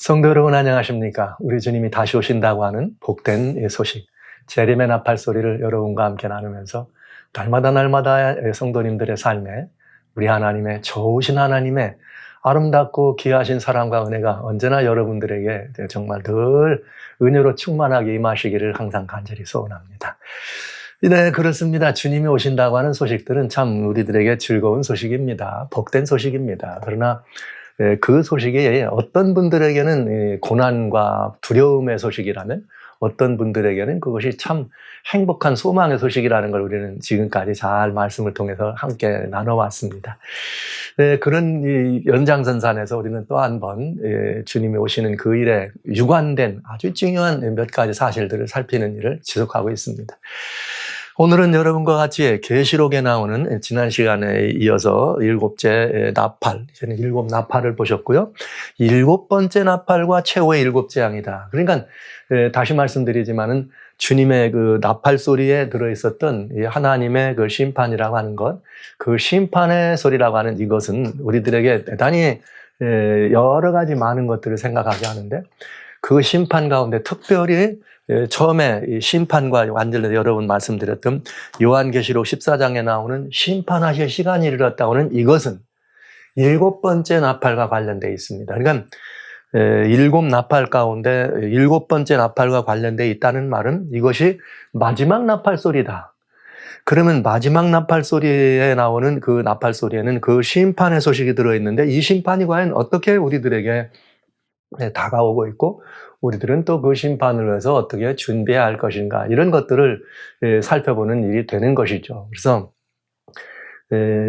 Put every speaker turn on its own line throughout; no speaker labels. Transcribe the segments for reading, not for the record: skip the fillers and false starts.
성도 여러분 안녕하십니까? 우리 주님이 다시 오신다고 하는 복된 소식, 재림의 나팔 소리를 여러분과 함께 나누면서 날마다 성도님들의 삶에 우리 하나님의 좋으신 하나님의 아름답고 귀하신 사랑과 은혜가 언제나 여러분들에게 정말 늘 은혜로 충만하게 임하시기를 항상 간절히 소원합니다. 네, 그렇습니다. 주님이 오신다고 하는 소식들은 참 우리들에게 즐거운 소식입니다. 복된 소식입니다. 그러나 그 소식이 어떤 분들에게는 고난과 두려움의 소식이라면 어떤 분들에게는 그것이 참 행복한 소망의 소식이라는 걸 우리는 지금까지 잘 말씀을 통해서 함께 나눠왔습니다. 그런 이 연장선상에서 우리는 또 한 번 주님이 오시는 그 일에 유관된 아주 중요한 몇 가지 사실들을 살피는 일을 지속하고 있습니다. 오늘은 여러분과 같이 계시록에 나오는 지난 시간에 이어서 일곱째 나팔, 이제는 일곱 나팔을 보셨고요. 일곱 번째 나팔과 최후의 일곱 재앙이다. 그러니까 다시 말씀드리지만은 주님의 그 나팔 소리에 들어있었던 하나님의 그 심판이라고 하는 것, 그 심판의 소리라고 하는 이것은 우리들에게 대단히 여러 가지 많은 것들을 생각하게 하는데, 그 심판 가운데 특별히 처음에 이 심판과 완전히 여러분 말씀드렸던 요한계시록 14장에 나오는 심판하실 시간이 이르렀다고 하는 이것은 일곱 번째 나팔과 관련되어 있습니다. 그러니까 일곱 나팔 가운데 일곱 번째 나팔과 관련되어 있다는 말은 이것이 마지막 나팔 소리다. 그러면 마지막 나팔 소리에 나오는 그 나팔 소리에는 그 심판의 소식이 들어있는데, 이 심판이 과연 어떻게 우리들에게 다가오고 있고 우리들은 또 그 심판을 위해서 어떻게 준비해야 할 것인가, 이런 것들을 살펴보는 일이 되는 것이죠. 그래서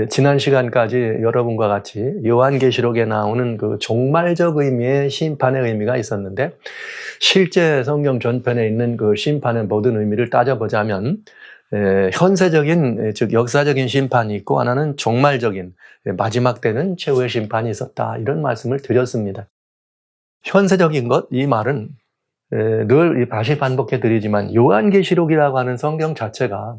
지난 시간까지 여러분과 같이 요한계시록에 나오는 그 종말적 의미의 심판의 의미가 있었는데, 실제 성경 전편에 있는 그 심판의 모든 의미를 따져보자면 현세적인, 즉 역사적인 심판이 있고 하나는 종말적인, 마지막 때는 최후의 심판이 있었다, 이런 말씀을 드렸습니다. 현세적인 것, 이 말은 늘 다시 반복해 드리지만 요한계시록이라고 하는 성경 자체가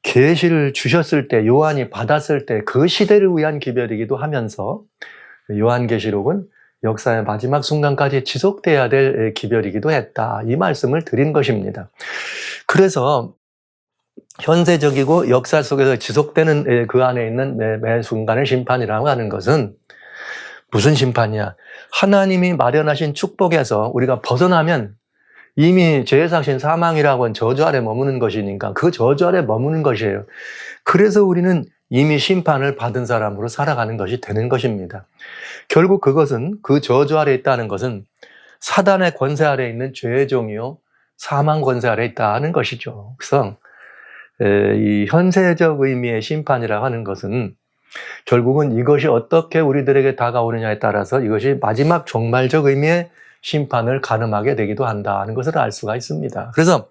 계시를 주셨을 때, 요한이 받았을 때 그 시대를 위한 기별이기도 하면서 요한계시록은 역사의 마지막 순간까지 지속돼야 될 기별이기도 했다, 이 말씀을 드린 것입니다. 그래서 현세적이고 역사 속에서 지속되는 그 안에 있는 매 순간의 심판이라고 하는 것은 무슨 심판이야? 하나님이 마련하신 축복에서 우리가 벗어나면 이미 죄의 삭신 사망이라고 하는 저주 아래 머무는 것이니까 그 저주 아래 머무는 것이에요. 그래서 우리는 이미 심판을 받은 사람으로 살아가는 것이 되는 것입니다. 결국 그것은, 그 저주 아래 있다는 것은 사단의 권세 아래 있는 죄의 종이요 사망 권세 아래 있다는 것이죠. 그래서 이 현세적 의미의 심판이라고 하는 것은 결국은 이것이 어떻게 우리들에게 다가오느냐에 따라서 이것이 마지막 종말적 의미의 심판을 가늠하게 되기도 한다는 것을 알 수가 있습니다. 그래서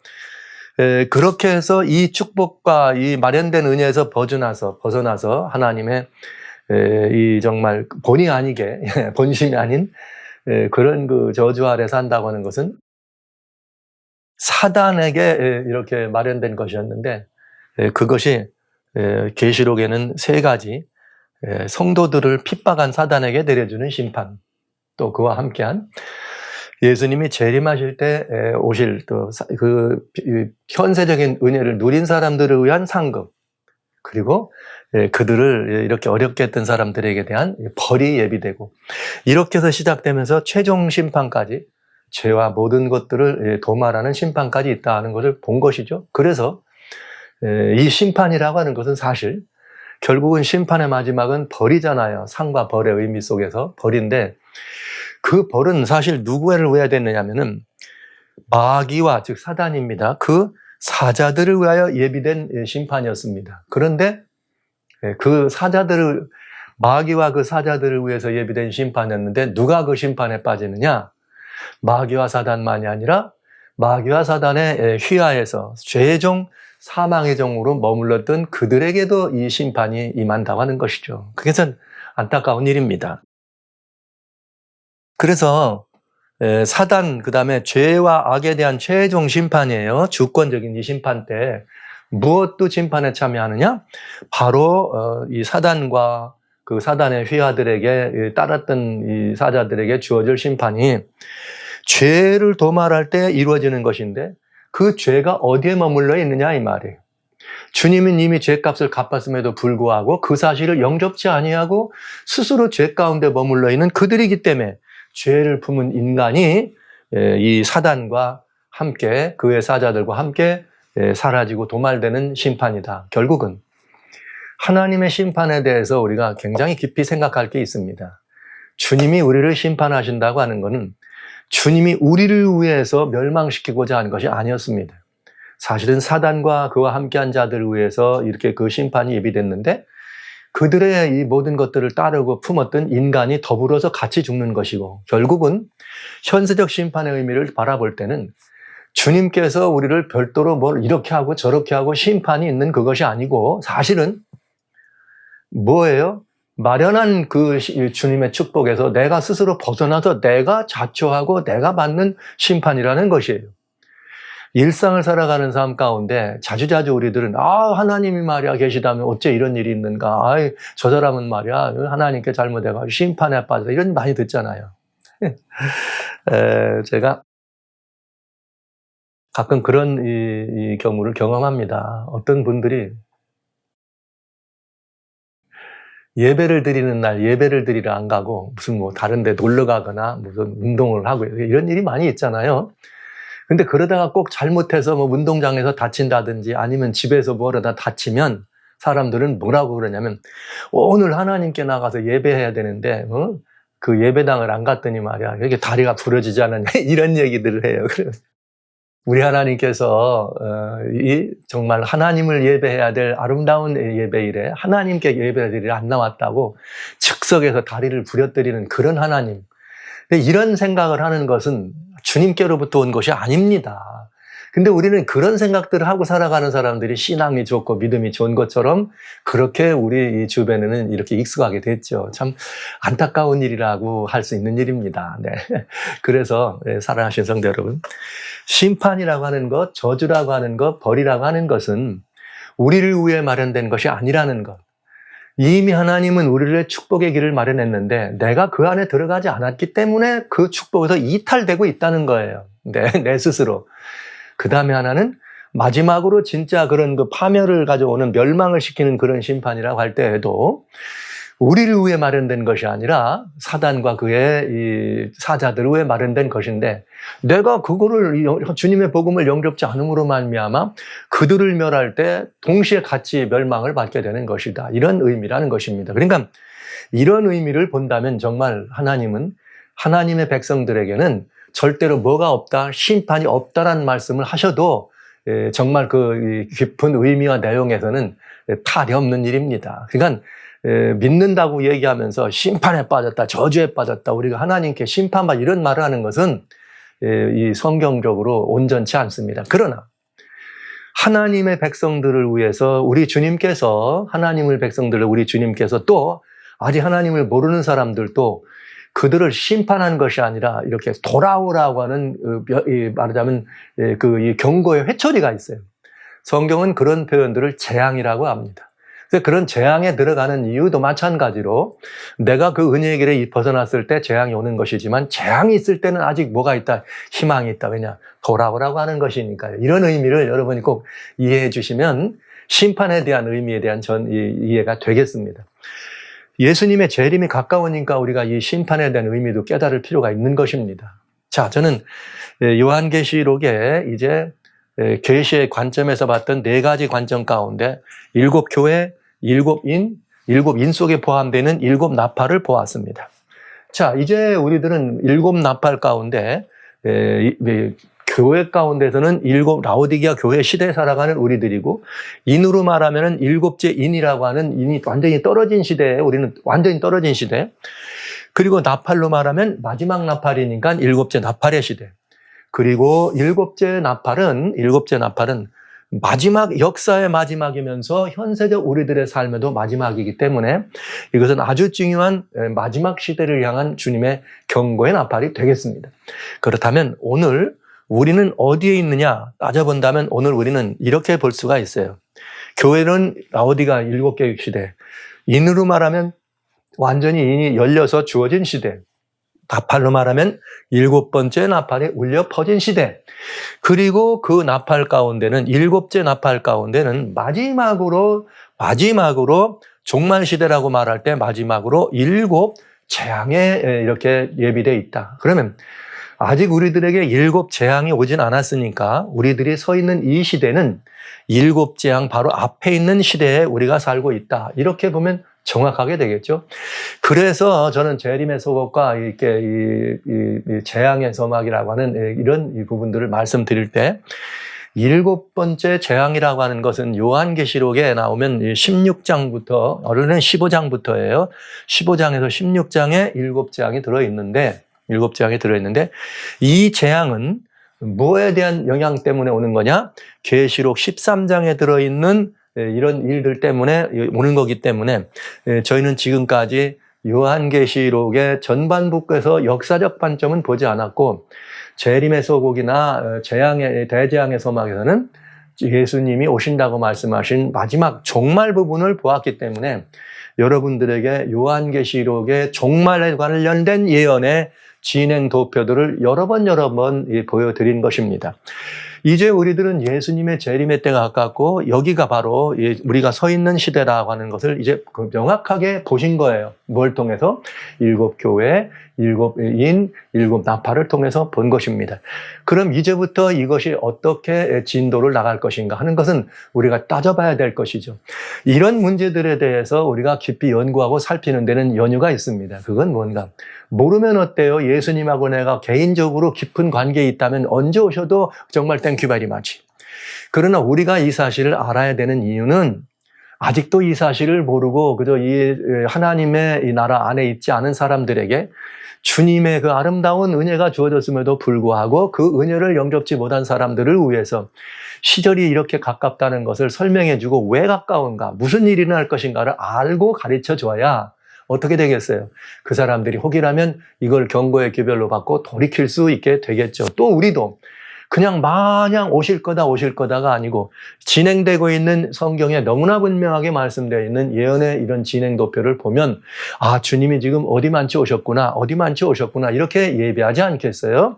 그렇게 해서 이 축복과 이 마련된 은혜에서 벗어나서 하나님의 이 정말 본의 아니게 본심이 아닌 그런 그 저주 아래 산다고 하는 것은 사단에게 이렇게 마련된 것이었는데, 그것이 계시록에는 세 가지 성도들을 핍박한 사단에게 내려주는 심판, 또 그와 함께한 예수님이 재림하실 때 오실 또 그 현세적인 은혜를 누린 사람들을 위한 상급, 그리고 그들을 이렇게 어렵게 했던 사람들에게 대한 벌이 예비되고, 이렇게 해서 시작되면서 최종 심판까지, 죄와 모든 것들을 도말하는 심판까지 있다 하는 것을 본 것이죠. 그래서 이 심판이라고 하는 것은 사실 결국은 심판의 마지막은 벌이잖아요. 상과 벌의 의미 속에서 벌인데, 그 벌은 사실 누구를 위하여 됐느냐면은 마귀와, 즉 사단입니다. 그 사자들을 위하여 예비된 심판이었습니다. 그런데 그 사자들을, 마귀와 그 사자들을 위해서 예비된 심판이었는데 누가 그 심판에 빠지느냐? 마귀와 사단만이 아니라 마귀와 사단의 휘하에서 죄의 종, 사망의 종으로 머물렀던 그들에게도 이 심판이 임한다고 하는 것이죠. 그게 참 안타까운 일입니다. 그래서 사단, 그 다음에 죄와 악에 대한 최종 심판이에요. 주권적인 이 심판 때 무엇도 심판에 참여하느냐? 바로 이 사단과 그 사단의 휘하들에게 따랐던 이 사자들에게 주어질 심판이 죄를 도말할 때 이루어지는 것인데 그 죄가 어디에 머물러 있느냐 이 말이에요. 주님은 이미 죄값을 갚았음에도 불구하고 그 사실을 영접지 아니하고 스스로 죄 가운데 머물러 있는 그들이기 때문에 죄를 품은 인간이 이 사단과 함께 그의 사자들과 함께 사라지고 도말되는 심판이다. 결국은 하나님의 심판에 대해서 우리가 굉장히 깊이 생각할 게 있습니다. 주님이 우리를 심판하신다고 하는 것은 주님이 우리를 위해서 멸망시키고자 하는 것이 아니었습니다. 사실은 사단과 그와 함께한 자들을 위해서 이렇게 그 심판이 예비됐는데 그들의 이 모든 것들을 따르고 품었던 인간이 더불어서 같이 죽는 것이고 결국은 현세적 심판의 의미를 바라볼 때는 주님께서 우리를 별도로 뭘 이렇게 하고 저렇게 하고 심판이 있는 그것이 아니고 사실은 뭐예요? 마련한 그 주님의 축복에서 내가 스스로 벗어나서 내가 자초하고 내가 받는 심판이라는 것이에요. 일상을 살아가는 삶 가운데 자주자주 우리들은 하나님이 말이야 계시다면 어째 이런 일이 있는가, 저 사람은 말이야 하나님께 잘못해가지고 심판에 빠져 이런 많이 듣잖아요. 제가 가끔 그런 이 경우를 경험합니다. 어떤 분들이 예배를 드리는 날 예배를 드리러 안 가고 무슨 뭐 다른 데 놀러 가거나 무슨 운동을 하고 이런 일이 많이 있잖아요. 근데 그러다가 꼭 잘못해서 뭐 운동장에서 다친다든지 아니면 집에서 뭐하다 다치면 사람들은 뭐라고 그러냐면 오늘 하나님께 나가서 예배해야 되는데 그 예배당을 안 갔더니 말이야 이렇게 다리가 부러지지 않았냐 이런 얘기들을 해요. 그래서 우리 하나님께서 정말 하나님을 예배해야 될 아름다운 예배일에 하나님께 예배드리러 안 나왔다고 즉석에서 다리를 부려뜨리는 그런 하나님. 근데 이런 생각을 하는 것은 주님께로부터 온 것이 아닙니다. 근데 우리는 그런 생각들을 하고 살아가는 사람들이 신앙이 좋고 믿음이 좋은 것처럼 그렇게 우리 주변에는 이렇게 익숙하게 됐죠. 참 안타까운 일이라고 할 수 있는 일입니다. 네. 그래서 사랑하신 성도 여러분, 심판이라고 하는 것, 저주라고 하는 것, 벌이라고 하는 것은 우리를 위해 마련된 것이 아니라는 것. 이미 하나님은 우리를 축복의 길을 마련했는데 내가 그 안에 들어가지 않았기 때문에 그 축복에서 이탈되고 있다는 거예요. 내 스스로. 그 다음에 하나는 마지막으로 진짜 그런 그 파멸을 가져오는 멸망을 시키는 그런 심판이라고 할 때에도 우리를 위해 마련된 것이 아니라 사단과 그의 이 사자들을 위해 마련된 것인데 내가 그거를 주님의 복음을 영접지 않음으로 말미암아 그들을 멸할 때 동시에 같이 멸망을 받게 되는 것이다. 이런 의미라는 것입니다. 그러니까 이런 의미를 본다면 정말 하나님은 하나님의 백성들에게는 절대로 뭐가 없다, 심판이 없다라는 말씀을 하셔도 정말 그 깊은 의미와 내용에서는 탈이 없는 일입니다. 그러니까 믿는다고 얘기하면서 심판에 빠졌다, 저주에 빠졌다, 우리가 하나님께 심판받 이런 말을 하는 것은 이 성경적으로 온전치 않습니다. 그러나 하나님의 백성들을 위해서 우리 주님께서 하나님의 백성들을 우리 주님께서 또 아직 하나님을 모르는 사람들도 그들을 심판한 것이 아니라 이렇게 돌아오라고 하는 말하자면 이 경고의 회초리가 있어요. 성경은 그런 표현들을 재앙이라고 합니다. 그래서 그런 재앙에 들어가는 이유도 마찬가지로 내가 그 은혜의 길에 벗어났을 때 재앙이 오는 것이지만 재앙이 있을 때는 아직 뭐가 있다? 희망이 있다. 왜냐? 돌아오라고 하는 것이니까요. 이런 의미를 여러분이 꼭 이해해 주시면 심판에 대한 의미에 대한 이해가 되겠습니다. 예수님의 재림이 가까우니까 우리가 이 심판에 대한 의미도 깨달을 필요가 있는 것입니다. 자, 저는 요한계시록에 이제 계시의 관점에서 봤던 4가지 관점 가운데 7교회, 7인 속에 포함되는 7나팔을 보았습니다. 자, 이제 우리들은 7나팔 가운데 교회 가운데서는 7 라오디게아 교회 시대에 살아가는 우리들이고 인으로 말하면 7째 인이라고 하는 인이 완전히 떨어진 시대에 우리는 완전히 떨어진 시대. 그리고 나팔로 말하면 마지막 나팔이니까 7째 나팔의 시대. 그리고 7째 나팔은 마지막 역사의 마지막이면서 현세적 우리들의 삶에도 마지막이기 때문에 이것은 아주 중요한 마지막 시대를 향한 주님의 경고의 나팔이 되겠습니다. 그렇다면 오늘 우리는 어디에 있느냐 따져본다면 오늘 우리는 이렇게 볼 수가 있어요. 교회는 라오디가 7개 시대, 인으로 말하면 완전히 인이 열려서 주어진 시대. 나팔로 말하면 7번째 나팔이 울려 퍼진 시대. 그리고 그 나팔 가운데는 7째 나팔 가운데는 마지막으로 종말 시대라고 말할 때 마지막으로 7 재앙에 이렇게 예비되어 있다. 그러면 아직 우리들에게 7 재앙이 오진 않았으니까 우리들이 서 있는 이 시대는 7 재앙 바로 앞에 있는 시대에 우리가 살고 있다. 이렇게 보면 정확하게 되겠죠. 그래서 저는 재림의 속옷과 이렇게 이 재앙의 서막이라고 하는 이런 이 부분들을 말씀드릴 때 7번째 재앙이라고 하는 것은 요한계시록에 나오면 16장부터, 어른은 15장부터예요. 15장에서 16장에 7 재앙이 들어있는데, 이 재앙은 뭐에 대한 영향 때문에 오는 거냐? 계시록 13장에 들어있는 이런 일들 때문에 오는 거기 때문에 저희는 지금까지 요한계시록의 전반부에서 역사적 관점은 보지 않았고 재림의 서곡이나 대재앙의 서막에서는 예수님이 오신다고 말씀하신 마지막 종말 부분을 보았기 때문에 여러분들에게 요한계시록의 종말에 관련된 예언의 진행 도표들을 여러 번 보여드린 것입니다. 이제 우리들은 예수님의 재림의 때가 가깝고 여기가 바로 우리가 서 있는 시대라고 하는 것을 이제 명확하게 보신 거예요. 뭘 통해서? 7 교회, 7 인, 7 나팔을 통해서 본 것입니다. 그럼 이제부터 이것이 어떻게 진도를 나갈 것인가 하는 것은 우리가 따져봐야 될 것이죠. 이런 문제들에 대해서 우리가 깊이 연구하고 살피는 데는 연유가 있습니다. 그건 뭔가? 모르면 어때요? 예수님하고 내가 개인적으로 깊은 관계에 있다면 언제 오셔도 정말 땡큐 베리 마치. 그러나 우리가 이 사실을 알아야 되는 이유는 아직도 이 사실을 모르고 그저 이 하나님의 이 나라 안에 있지 않은 사람들에게 주님의 그 아름다운 은혜가 주어졌음에도 불구하고 그 은혜를 영접지 못한 사람들을 위해서 시절이 이렇게 가깝다는 것을 설명해주고 왜 가까운가, 무슨 일이 일어날 것인가를 알고 가르쳐줘야 어떻게 되겠어요? 그 사람들이 혹이라면 이걸 경고의 기별로 받고 돌이킬 수 있게 되겠죠. 또 우리도 그냥 마냥 오실 거다가 아니고 진행되고 있는 성경에 너무나 분명하게 말씀되어 있는 예언의 이런 진행 도표를 보면 아, 주님이 지금 어디만치 오셨구나 이렇게 예비하지 않겠어요?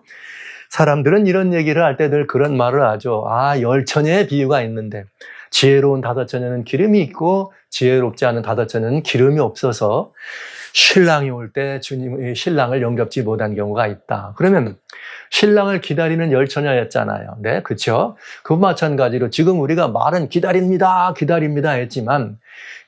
사람들은 이런 얘기를 할 때 늘 그런 말을 하죠. 아, 10처녀의 비유가 있는데 지혜로운 5처녀는 기름이 있고 지혜롭지 않은 5처녀는 기름이 없어서 신랑이 올 때 주님이 신랑을 영접지 못한 경우가 있다. 그러면 신랑을 기다리는 10처녀였잖아요. 네, 그렇죠? 그 마찬가지로 지금 우리가 말은 기다립니다 했지만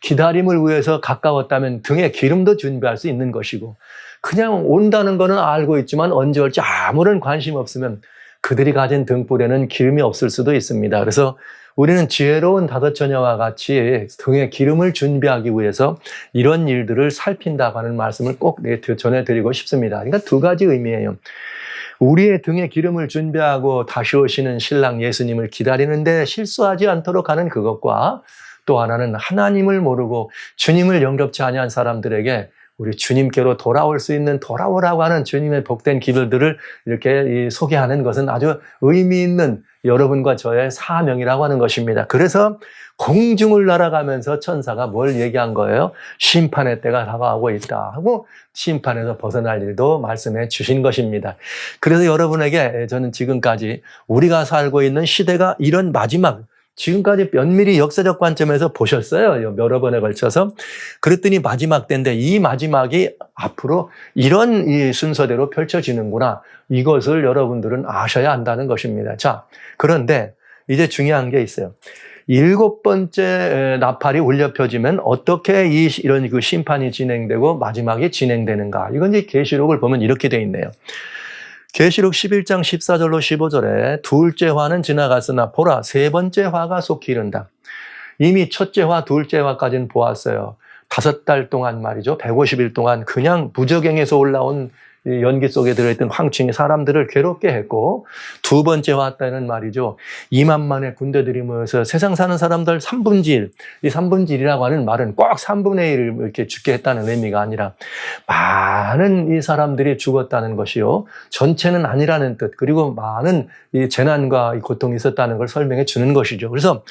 기다림을 위해서 가까웠다면 등에 기름도 준비할 수 있는 것이고 그냥 온다는 거는 알고 있지만 언제 올지 아무런 관심 없으면 그들이 가진 등불에는 기름이 없을 수도 있습니다. 그래서 우리는 지혜로운 5처녀와 같이 등에 기름을 준비하기 위해서 이런 일들을 살핀다고 하는 말씀을 꼭 전해드리고 싶습니다. 그러니까 2가지 의미예요. 우리의 등에 기름을 준비하고 다시 오시는 신랑 예수님을 기다리는데 실수하지 않도록 하는 그것과 또 하나는 하나님을 모르고 주님을 영접치 아니한 사람들에게 우리 주님께로 돌아올 수 있는 돌아오라고 하는 주님의 복된 기별들을 이렇게 소개하는 것은 아주 의미 있는 여러분과 저의 사명이라고 하는 것입니다. 그래서 공중을 날아가면서 천사가 뭘 얘기한 거예요? 심판의 때가 다가오고 있다 하고 심판에서 벗어날 일도 말씀해 주신 것입니다. 그래서 여러분에게 저는 지금까지 우리가 살고 있는 시대가 이런 마지막, 지금까지 면밀히 역사적 관점에서 보셨어요. 여러 번에 걸쳐서. 그랬더니 마지막 때인데 이 마지막이 앞으로 이런 이 순서대로 펼쳐지는구나. 이것을 여러분들은 아셔야 한다는 것입니다. 자, 그런데 이제 중요한 게 있어요. 7번째 나팔이 울려 펴지면 어떻게 이런 그 심판이 진행되고 마지막이 진행되는가. 이건 이제 계시록을 보면 이렇게 돼 있네요. 계시록 11장 14절로 15절에 둘째 화는 지나갔으나 보라 3번째 화가 속히 이른다. 이미 첫째 화, 둘째 화까지는 보았어요. 5달 동안 말이죠. 150일 동안 그냥 무저갱에서 올라온 연기 속에 들어있던 황충이 사람들을 괴롭게 했고 2번째 화 때는 말이죠. 2만만의 군대들이 모여서 세상 사는 사람들 3분의 1, 이 3분의 1이라고 하는 말은 꼭 3분의 1을 이렇게 죽게 했다는 의미가 아니라 많은 이 사람들이 죽었다는 것이요. 전체는 아니라는 뜻, 그리고 많은 이 재난과 이 고통이 있었다는 걸 설명해 주는 것이죠. 그래서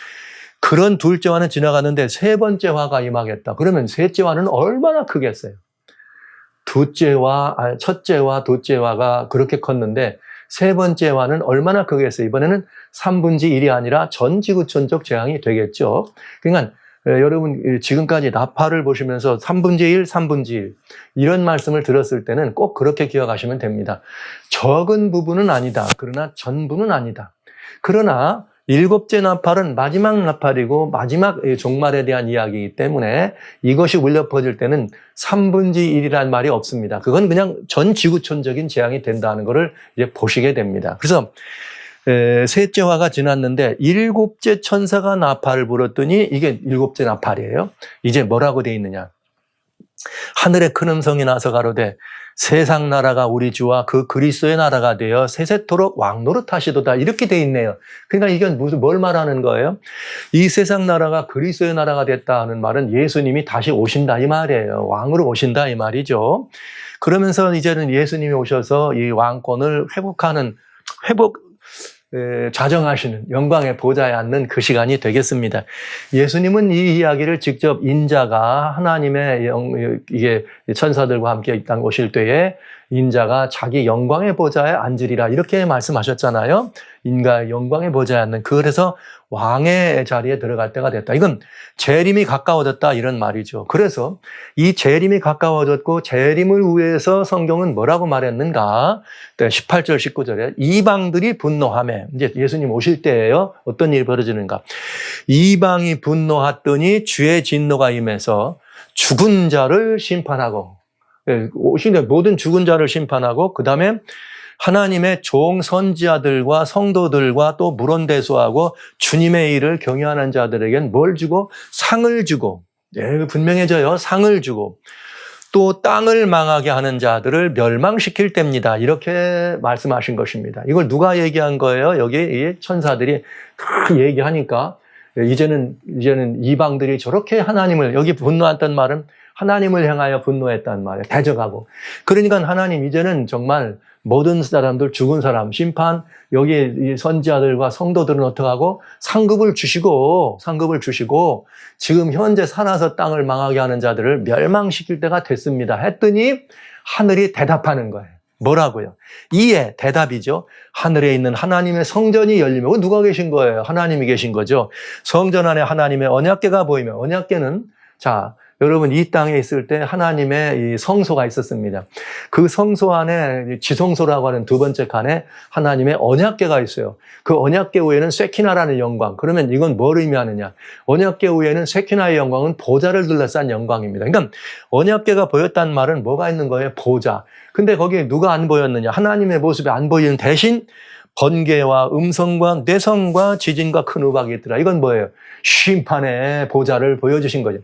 그런 둘째 화는 지나갔는데 3번째 화가 임하겠다. 그러면 셋째 화는 얼마나 크겠어요? 첫째와 둘째와가 그렇게 컸는데 세 번째와는 얼마나 크겠어요? 이번에는 3분의 1이 아니라 전 지구촌적 재앙이 되겠죠. 그러니까 여러분 지금까지 나팔을 보시면서 3분의 1, 3분의 1 이런 말씀을 들었을 때는 꼭 그렇게 기억하시면 됩니다. 적은 부분은 아니다. 그러나 전부는 아니다. 그러나 일곱째 나팔은 마지막 나팔이고 마지막 종말에 대한 이야기이기 때문에 이것이 울려 퍼질 때는 3분의 1이라는 말이 없습니다. 그건 그냥 전 지구촌적인 재앙이 된다는 것을 이제 보시게 됩니다. 그래서 셋째화가 지났는데 일곱째 천사가 나팔을 불었더니 이게 일곱째 나팔이에요. 이제 뭐라고 돼 있느냐? 하늘에 큰 음성이 나서 가로되 세상 나라가 우리 주와 그 그리스도의 나라가 되어 세세토록 왕노릇하시도다 이렇게 돼 있네요. 그러니까 이건 뭘 말하는 거예요? 이 세상 나라가 그리스도의 나라가 됐다 하는 말은 예수님이 다시 오신다 이 말이에요. 왕으로 오신다 이 말이죠. 그러면서 이제는 예수님이 오셔서 이 왕권을 좌정하시는 영광의 보좌에 앉는 그 시간이 되겠습니다. 예수님은 이 이야기를 직접 인자가 하나님의 이게 천사들과 함께 이 땅 오실 때에 인자가 자기 영광의 보좌에 앉으리라 이렇게 말씀하셨잖아요. 인가의 영광의 보좌에 앉는 그래서 왕의 자리에 들어갈 때가 됐다. 이건 재림이 가까워졌다 이런 말이죠. 그래서 이 재림이 가까워졌고 재림을 위해서 성경은 뭐라고 말했는가? 18절 19절에 이방들이 분노하며 이제 예수님 오실 때예요. 어떤 일이 벌어지는가? 이방이 분노하더니 주의 진노가 임해서 죽은 자를 심판하고 오실 때 모든 죽은 자를 심판하고 그 다음에 하나님의 종 선지자들과 성도들과 또 물론대수하고 주님의 일을 경외하는 자들에겐 뭘 주고? 상을 주고 분명해져요. 상을 주고 또 땅을 망하게 하는 자들을 멸망시킬 때입니다. 이렇게 말씀하신 것입니다. 이걸 누가 얘기한 거예요? 여기 이 천사들이 다 얘기하니까 이제는 이방들이 저렇게 하나님을 여기 분노했단 말은 하나님을 향하여 분노했단 말이에요. 대적하고. 그러니까 하나님 이제는 정말 모든 사람들 죽은 사람 심판 여기 이 선지자들과 성도들은 어떻게 하고 상급을 주시고 지금 현재 살아서 땅을 망하게 하는 자들을 멸망시킬 때가 됐습니다. 했더니 하늘이 대답하는 거예요. 뭐라고요? 이에 대답이죠. 하늘에 있는 하나님의 성전이 열리면 누가 계신 거예요? 하나님이 계신 거죠. 성전 안에 하나님의 언약궤가 보이면 언약궤는 여러분 이 땅에 있을 때 하나님의 이 성소가 있었습니다. 그 성소 안에 지성소라고 하는 두 번째 칸에 하나님의 언약궤가 있어요. 그 언약궤 위에는 쉐키나라는 영광. 그러면 이건 뭘 의미하느냐? 언약궤 위에는 쉐키나의 영광은 보좌를 둘러싼 영광입니다. 그러니까 언약궤가 보였다는 말은 뭐가 있는 거예요? 보좌. 근데 거기에 누가 안 보였느냐? 하나님의 모습이 안 보이는 대신 번개와 음성과 뇌성과 지진과 큰 우박이 있더라. 이건 뭐예요? 심판의 보좌를 보여주신 거죠.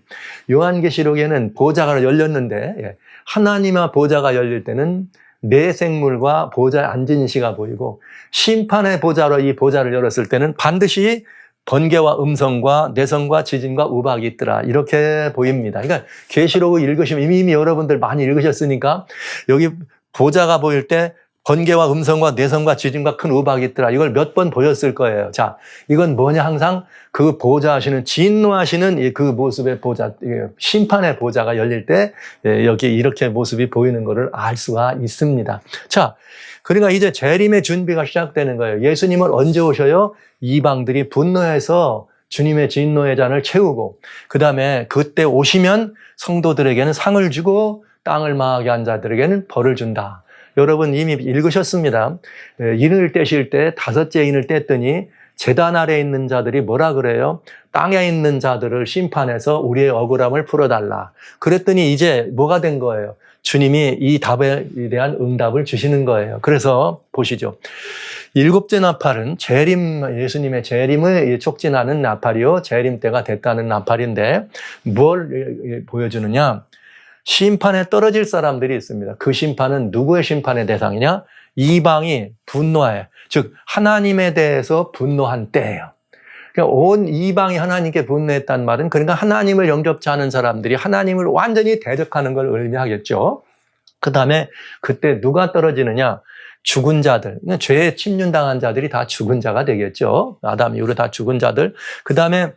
요한계시록에는 보좌가 열렸는데 하나님의 보좌가 열릴 때는 내 생물과 보좌에 앉은 이가 보이고 심판의 보좌로 이 보좌를 열었을 때는 반드시 번개와 음성과 내성과 지진과 우박이 있더라. 이렇게 보입니다. 그러니까 계시록을 읽으시면 이미 여러분들 많이 읽으셨으니까 여기 보좌가 보일 때 번개와 음성과 내성과 지진과 큰 우박이 있더라. 이걸 몇 번 보였을 거예요. 이건 뭐냐? 항상 그 보좌하시는 진노하시는 그 모습의 보좌, 심판의 보좌가 열릴 때 여기 이렇게 모습이 보이는 것을 알 수가 있습니다. 그러니까 이제 재림의 준비가 시작되는 거예요. 예수님은 언제 오셔요? 이방들이 분노해서 주님의 진노의 잔을 채우고 그 다음에 그때 오시면 성도들에게는 상을 주고 땅을 망하게 한 자들에게는 벌을 준다. 여러분 이미 읽으셨습니다. 인을 떼실 때 5째 인을 뗐더니 제단 아래에 있는 자들이 뭐라 그래요? 땅에 있는 자들을 심판해서 우리의 억울함을 풀어달라. 그랬더니 이제 뭐가 된 거예요? 주님이 이 답에 대한 응답을 주시는 거예요. 그래서 보시죠. 7째 나팔은 예수님의 재림을 촉진하는 나팔이요. 재림 때가 됐다는 나팔인데 뭘 보여주느냐? 심판에 떨어질 사람들이 있습니다. 그 심판은 누구의 심판의 대상이냐? 이방이 분노해. 즉 하나님에 대해서 분노한 때예요. 그러니까 온 이방이 하나님께 분노했단 말은 그러니까 하나님을 영접치 않은 사람들이 하나님을 완전히 대적하는 걸 의미하겠죠. 그 다음에 그때 누가 떨어지느냐? 죽은 자들, 죄에 침륜당한 자들이 다 죽은 자가 되겠죠. 아담 이후로 다 죽은 자들. 그 다음에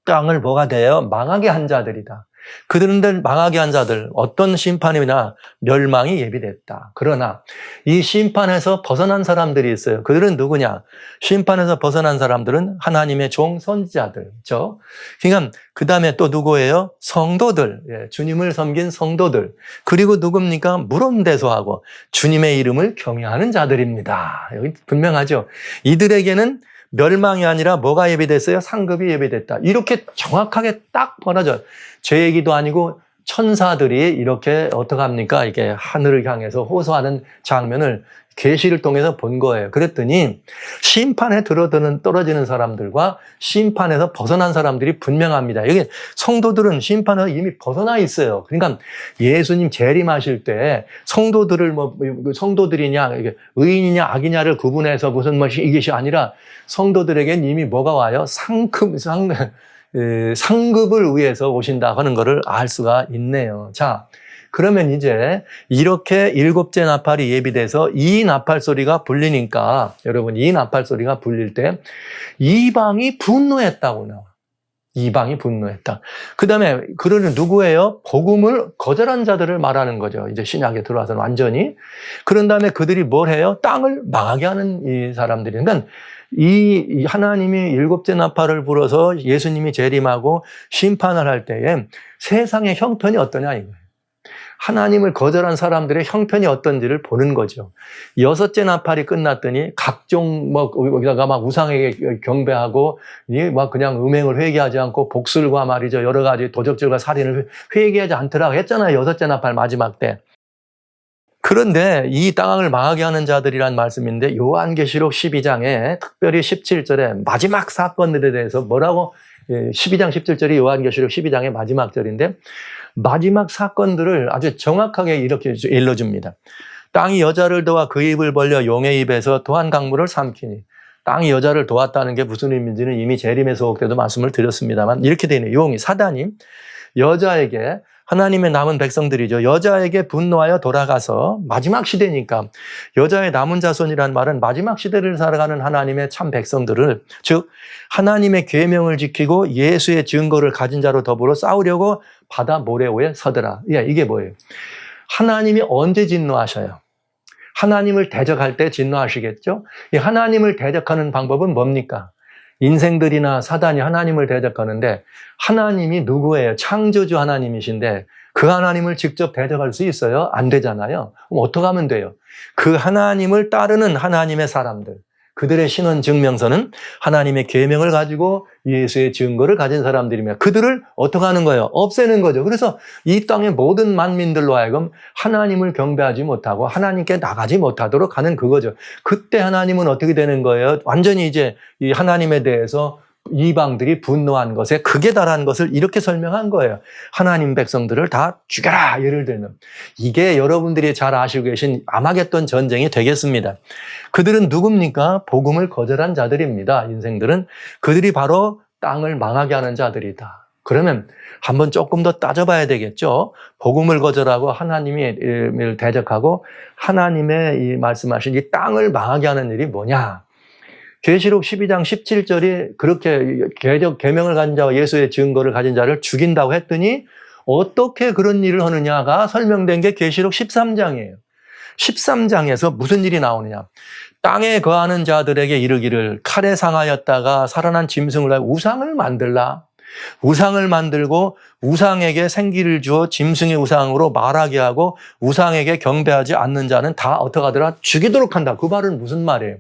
땅을 뭐가 돼요? 망하게 한 자들이다. 그들을 망하게 한 자들, 어떤 심판이나 멸망이 예비됐다. 그러나 이 심판에서 벗어난 사람들이 있어요. 그들은 누구냐? 심판에서 벗어난 사람들은 하나님의 종 선지자들. 그렇죠? 그러니까 그 다음에 또 누구예요? 성도들. 예, 주님을 섬긴 성도들. 그리고 누굽니까? 물론대소하고 주님의 이름을 경외하는 자들입니다. 여기 분명하죠? 이들에게는 멸망이 아니라 뭐가 예비됐어요? 상급이 예비됐다. 이렇게 정확하게 딱 벌어져요. 제 얘기도 아니고 천사들이 이렇게 어떡합니까? 이게 하늘을 향해서 호소하는 장면을 계시를 통해서 본 거예요. 그랬더니 심판에 떨어지는 사람들과 심판에서 벗어난 사람들이 분명합니다. 여기 성도들은 심판에서 이미 벗어나 있어요. 그러니까 예수님 재림하실 때 성도들을 성도들이냐, 의인이냐, 악이냐를 구분해서 무슨 이것이 아니라 성도들에겐 이미 뭐가 와요? 상급을 위해서 오신다고 하는 것을 알 수가 있네요. 자, 그러면 이제 이렇게 일곱째 나팔이 예비돼서 이 나팔 소리가 불리니까 여러분 이 나팔 소리가 불릴 때 이방이 분노했다고 나와. 이방이 분노했다. 그 다음에 그러는 누구예요? 복음을 거절한 자들을 말하는 거죠. 이제 신약에 들어와서는 완전히. 그런 다음에 그들이 뭘 해요? 땅을 망하게 하는 이 사람들이. 그러니까 이 하나님이 일곱째 나팔을 불어서 예수님이 재림하고 심판을 할 때에 세상의 형편이 어떠냐 이거예요. 하나님을 거절한 사람들의 형편이 어떤지를 보는 거죠. 여섯째 나팔이 끝났더니 각종 여기다가 막 우상에게 경배하고 막 그냥 음행을 회개하지 않고 복술과 말이죠 여러 가지 도적질과 살인을 회개하지 않더라고 했잖아요. 여섯째 나팔 마지막 때. 그런데 이 땅을 망하게 하는 자들이란 말씀인데 요한계시록 12장에 특별히 17절에 마지막 사건들에 대해서 뭐라고 12장 17절이 요한계시록 12장의 마지막 절인데 마지막 사건들을 아주 정확하게 이렇게 일러줍니다. 땅이 여자를 도와 그 입을 벌려 용의 입에서 토한 강물을 삼키니 땅이 여자를 도왔다는 게 무슨 의미인지는 이미 재림의 소곡 때도 말씀을 드렸습니다만 이렇게 되어 있네요. 용이 사단이 여자에게 하나님의 남은 백성들이죠. 여자에게 분노하여 돌아가서 마지막 시대니까 여자의 남은 자손이란 말은 마지막 시대를 살아가는 하나님의 참 백성들을 즉 하나님의 계명을 지키고 예수의 증거를 가진 자로 더불어 싸우려고 바다 모래위에 서더라. 예, 이게 뭐예요? 하나님이 언제 진노하셔요? 하나님을 대적할 때 진노하시겠죠? 이 하나님을 대적하는 방법은 뭡니까? 인생들이나 사단이 하나님을 대적하는데 하나님이 누구예요? 창조주 하나님이신데 그 하나님을 직접 대적할 수 있어요? 안 되잖아요. 그럼 어떻게 하면 돼요? 그 하나님을 따르는 하나님의 사람들, 그들의 신원 증명서는 하나님의 계명을 가지고 예수의 증거를 가진 사람들이며 그들을 어떻게 하는 거예요? 없애는 거죠. 그래서 이 땅의 모든 만민들로 하여금 하나님을 경배하지 못하고 하나님께 나가지 못하도록 하는 그거죠. 그때 하나님은 어떻게 되는 거예요? 완전히 이제 이 하나님에 대해서 이방들이 분노한 것에 극에 달한 것을 이렇게 설명한 거예요. 하나님 백성들을 다 죽여라 예를 들면 이게 여러분들이 잘 아시고 계신 아마겟돈 전쟁이 되겠습니다. 그들은 누굽니까? 복음을 거절한 자들입니다. 인생들은 그들이 바로 땅을 망하게 하는 자들이다. 그러면 한번 조금 더 따져봐야 되겠죠. 복음을 거절하고 하나님을 대적하고 하나님의 이 말씀하신 이 땅을 망하게 하는 일이 뭐냐? 계시록 12장 17절이 그렇게 계명을 가진 자와 예수의 증거를 가진 자를 죽인다고 했더니 어떻게 그런 일을 하느냐가 설명된 게 계시록 13장이에요. 13장에서 무슨 일이 나오느냐. 땅에 거하는 자들에게 이르기를 칼에 상하였다가 살아난 짐승을 하여 우상을 만들라. 우상을 만들고 우상에게 생기를 주어 짐승의 우상으로 말하게 하고 우상에게 경배하지 않는 자는 다 어떻게 하더라? 죽이도록 한다. 그 말은 무슨 말이에요?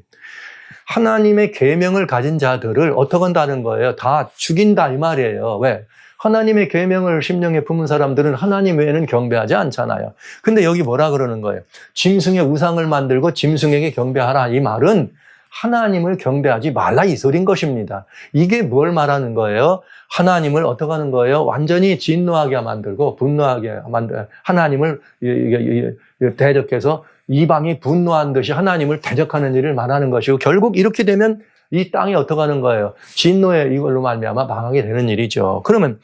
하나님의 계명을 가진 자들을 어떻게 한다는 거예요? 다 죽인다 이 말이에요. 왜? 하나님의 계명을 심령에 품은 사람들은 하나님 외에는 경배하지 않잖아요. 근데 여기 뭐라 그러는 거예요? 짐승의 우상을 만들고 짐승에게 경배하라. 이 말은 하나님을 경배하지 말라 이 소린 것입니다. 이게 뭘 말하는 거예요? 하나님을 어떻게 하는 거예요? 완전히 진노하게 만들고 분노하게 만들 하나님을 대적해서 이방이 분노한 듯이 하나님을 대적하는 일을 말하는 것이고 결국 이렇게 되면 이 땅이 어떻게 하는 거예요? 진노에 이걸로 말미암아 망하게 되는 일이죠. 그러면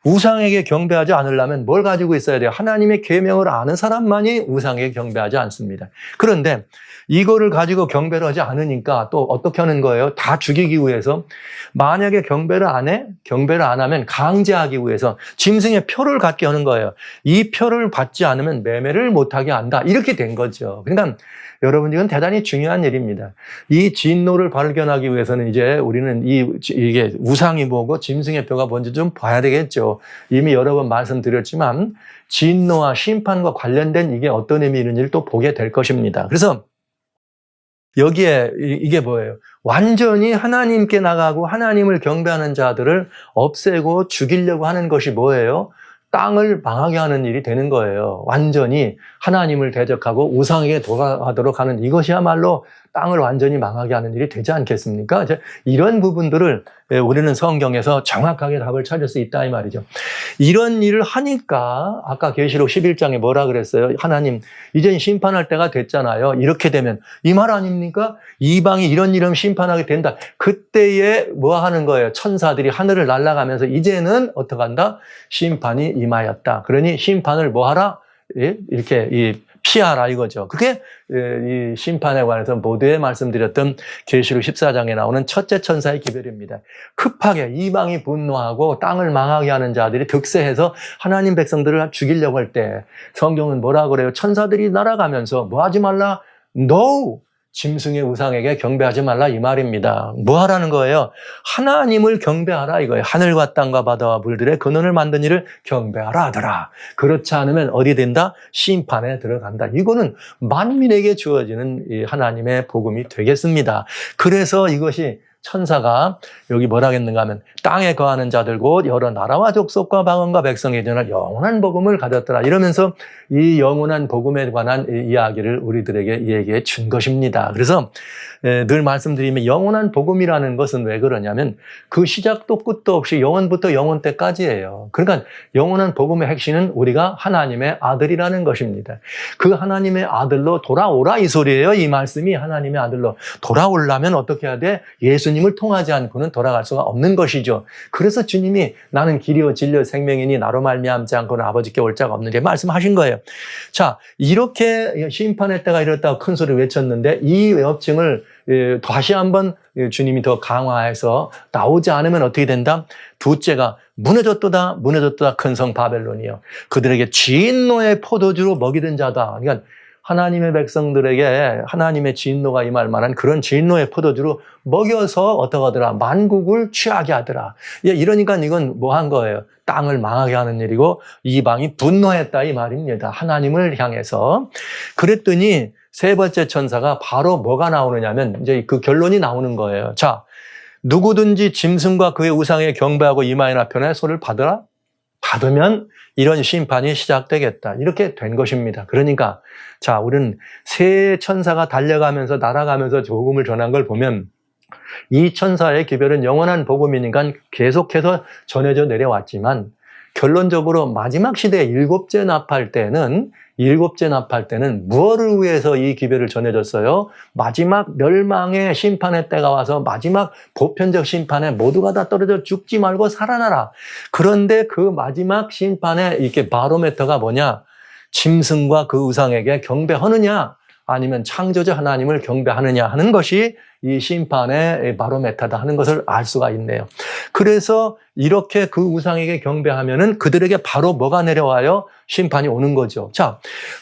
우상에게 경배하지 않으려면 뭘 가지고 있어야 돼요? 하나님의 계명을 아는 사람만이 우상에게 경배하지 않습니다. 그런데 이거를 가지고 경배를 하지 않으니까 또 어떻게 하는 거예요? 다 죽이기 위해서. 만약에 경배를 안 해? 경배를 안 하면 강제하기 위해서 짐승의 표를 갖게 하는 거예요. 이 표를 받지 않으면 매매를 못하게 한다. 이렇게 된 거죠. 그러니까 여러분, 이건 대단히 중요한 일입니다. 이 진노를 발견하기 위해서는 이제 우리는 이게 우상이 뭐고 짐승의 표가 뭔지 좀 봐야 되겠죠. 이미 여러 번 말씀드렸지만 진노와 심판과 관련된 이게 어떤 의미 있는지를 또 보게 될 것입니다. 그래서 여기에 이게 뭐예요? 완전히 하나님께 나가고 하나님을 경배하는 자들을 없애고 죽이려고 하는 것이 뭐예요? 땅을 망하게 하는 일이 되는 거예요. 완전히 하나님을 대적하고 우상에게 돌아가도록 하는 이것이야말로 땅을 완전히 망하게 하는 일이 되지 않겠습니까? 이런 부분들을 우리는 성경에서 정확하게 답을 찾을 수 있다 이 말이죠. 이런 일을 하니까 아까 계시록 11장에 뭐라 그랬어요? 하나님 이젠 심판할 때가 됐잖아요. 이렇게 되면 이 말 아닙니까? 이방이 이런 심판하게 된다. 그때에 뭐 하는 거예요? 천사들이 하늘을 날아가면서 이제는 어떻게 한다? 심판이 임하였다. 그러니 심판을 뭐 하라? 이렇게 피하라 이거죠. 그게 이 심판에 관해서 모두에 말씀드렸던 계시록 14장에 나오는 첫째 천사의 기별입니다. 급하게 이방이 분노하고 땅을 망하게 하는 자들이 득세해서 하나님 백성들을 죽이려고 할 때 성경은 뭐라 그래요? 천사들이 날아가면서 뭐 하지 말라? No! 짐승의 우상에게 경배하지 말라 이 말입니다. 뭐 하라는 거예요? 하나님을 경배하라 이거예요. 하늘과 땅과 바다와 물들의 근원을 만든 이를 경배하라 하더라. 그렇지 않으면 어디 된다? 심판에 들어간다. 이거는 만민에게 주어지는 이 하나님의 복음이 되겠습니다. 그래서 이것이 천사가 여기 뭐라 했는가 하면 땅에 거하는 자들 곧 여러 나라와 족속과 방언과 백성에 전할 영원한 복음을 가졌더라. 이러면서 이 영원한 복음에 관한 이야기를 우리들에게 얘기해 준 것입니다. 그래서 늘 말씀드리면 영원한 복음이라는 것은 왜 그러냐면 그 시작도 끝도 없이 영원부터 영원 때까지예요. 그러니까 영원한 복음의 핵심은 우리가 하나님의 아들이라는 것입니다. 그 하나님의 아들로 돌아오라 이 소리예요. 이 말씀이 하나님의 아들로 돌아오려면 어떻게 해야 돼? 예수님을 통하지 않고는 돌아갈 수가 없는 것이죠. 그래서 주님이 나는 길이요 진리요 생명이니 나로 말미암지 않고는 아버지께 올 자가 없는 게 말씀하신 거예요. 자, 이렇게 심판의 때가 이렇다고 큰 소리 외쳤는데 이 외업증을 다시 한번 주님이 더 강화해서 나오지 않으면 어떻게 된다? 둘째가 무너졌도다 큰 성 바벨론이요. 그들에게 진노의 포도주로 먹이던 자다. 그러니까 하나님의 백성들에게 하나님의 진노가 임할 만한 그런 진노의 포도주로 먹여서 어떻게 하더라? 만국을 취하게 하더라. 이러니까 이건 뭐 한 거예요? 땅을 망하게 하는 일이고 이방이 분노했다 이 말입니다. 하나님을 향해서. 그랬더니 세 번째 천사가 바로 뭐가 나오느냐면 이제 그 결론이 나오는 거예요. 자, 누구든지 짐승과 그의 우상에 경배하고 이마에 나편에 소리를 받으라? 받으면 이런 심판이 시작되겠다. 이렇게 된 것입니다. 그러니까 자, 우리는 세 천사가 달려가면서 날아가면서 복음을 전한 걸 보면 이 천사의 기별은 영원한 복음이니까 계속해서 전해져 내려왔지만 결론적으로 마지막 시대의 일곱째 나팔 때는 무엇을 위해서 이 기별을 전해졌어요? 마지막 멸망의 심판의 때가 와서 마지막 보편적 심판에 모두가 다 떨어져 죽지 말고 살아나라. 그런데 그 마지막 심판에 이렇게 바로메터가 뭐냐? 짐승과 그 우상에게 경배하느냐 아니면 창조주 하나님을 경배하느냐 하는 것이 이 심판의 바로메타다 하는 것을 알 수가 있네요. 그래서 이렇게 그 우상에게 경배하면은 그들에게 바로 뭐가 내려와요? 심판이 오는 거죠. 자,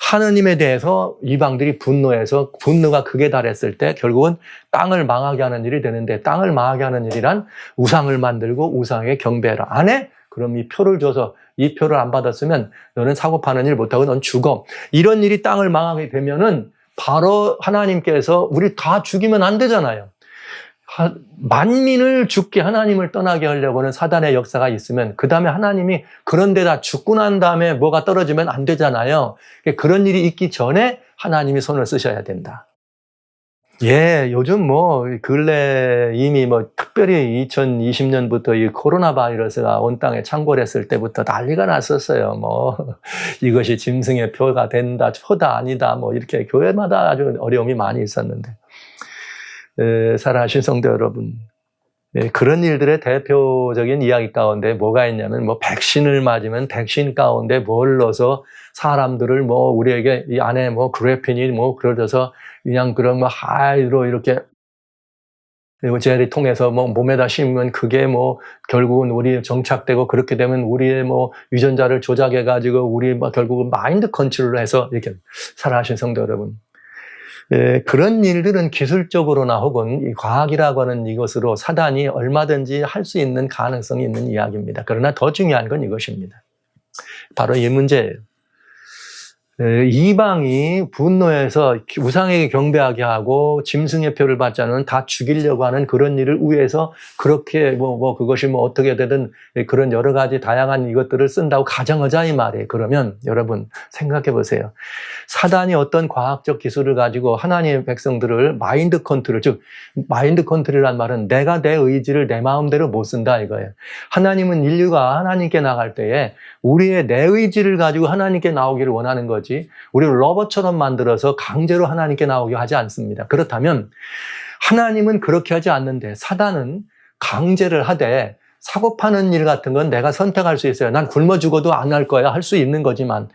하느님에 대해서 이방들이 분노해서 분노가 극에 달했을 때 결국은 땅을 망하게 하는 일이 되는데 땅을 망하게 하는 일이란 우상을 만들고 우상에게 경배해라. 안 해? 그럼 이 표를 줘서 이 표를 안 받았으면 너는 사고 파는 일 못하고 넌 죽어. 이런 일이 땅을 망하게 되면은 바로 하나님께서 우리 다 죽이면 안 되잖아요. 만민을 죽게 하나님을 떠나게 하려고는 사단의 역사가 있으면 그 다음에 하나님이 그런데 다 죽고 난 다음에 뭐가 떨어지면 안 되잖아요. 그런 일이 있기 전에 하나님이 손을 쓰셔야 된다. 요즘 근래 이미 특별히 2020년부터 이 코로나 바이러스가 온 땅에 창궐했을 때부터 난리가 났었어요. 이것이 짐승의 표가 된다, 표다 아니다, 이렇게 교회마다 아주 어려움이 많이 있었는데. 살아가신 성도 여러분, 그런 일들의 대표적인 이야기 가운데 뭐가 있냐면, 백신을 맞으면 백신 가운데 뭘 넣어서 사람들을 우리에게 이 안에 그래핀이 그려져서 그냥 그런 하이로 이렇게 그리고 젤이 통해서 몸에다 심으면 그게 결국은 우리에 정착되고, 그렇게 되면 우리의 유전자를 조작해가지고 우리 결국은 마인드 컨트롤을 해서 이렇게 살아가신 성도 여러분. 그런 일들은 기술적으로나 혹은 이 과학이라고 하는 이것으로 사단이 얼마든지 할 수 있는 가능성이 있는 이야기입니다. 그러나 더 중요한 건 이것입니다. 바로 이 문제예요. 이방이 분노해서 우상에게 경배하게 하고 짐승의 표를 받자는 다 죽이려고 하는 그런 일을 위해서 그렇게 그것이 어떻게 되든 그런 여러 가지 다양한 이것들을 쓴다고 가정하자 이 말이에요. 그러면 여러분 생각해 보세요. 사단이 어떤 과학적 기술을 가지고 하나님의 백성들을 마인드 컨트롤, 즉 마인드 컨트롤이란 말은 내가 내 의지를 내 마음대로 못 쓴다 이거예요. 하나님은 인류가 하나님께 나갈 때에 우리의 내 의지를 가지고 하나님께 나오기를 원하는 거지, 우리를 로봇처럼 만들어서 강제로 하나님께 나오게 하지 않습니다. 그렇다면 하나님은 그렇게 하지 않는데 사단은 강제를 하되, 사고 파는 일 같은 건 내가 선택할 수 있어요. 난 굶어 죽어도 안 할 거야 할 수 있는 거지만,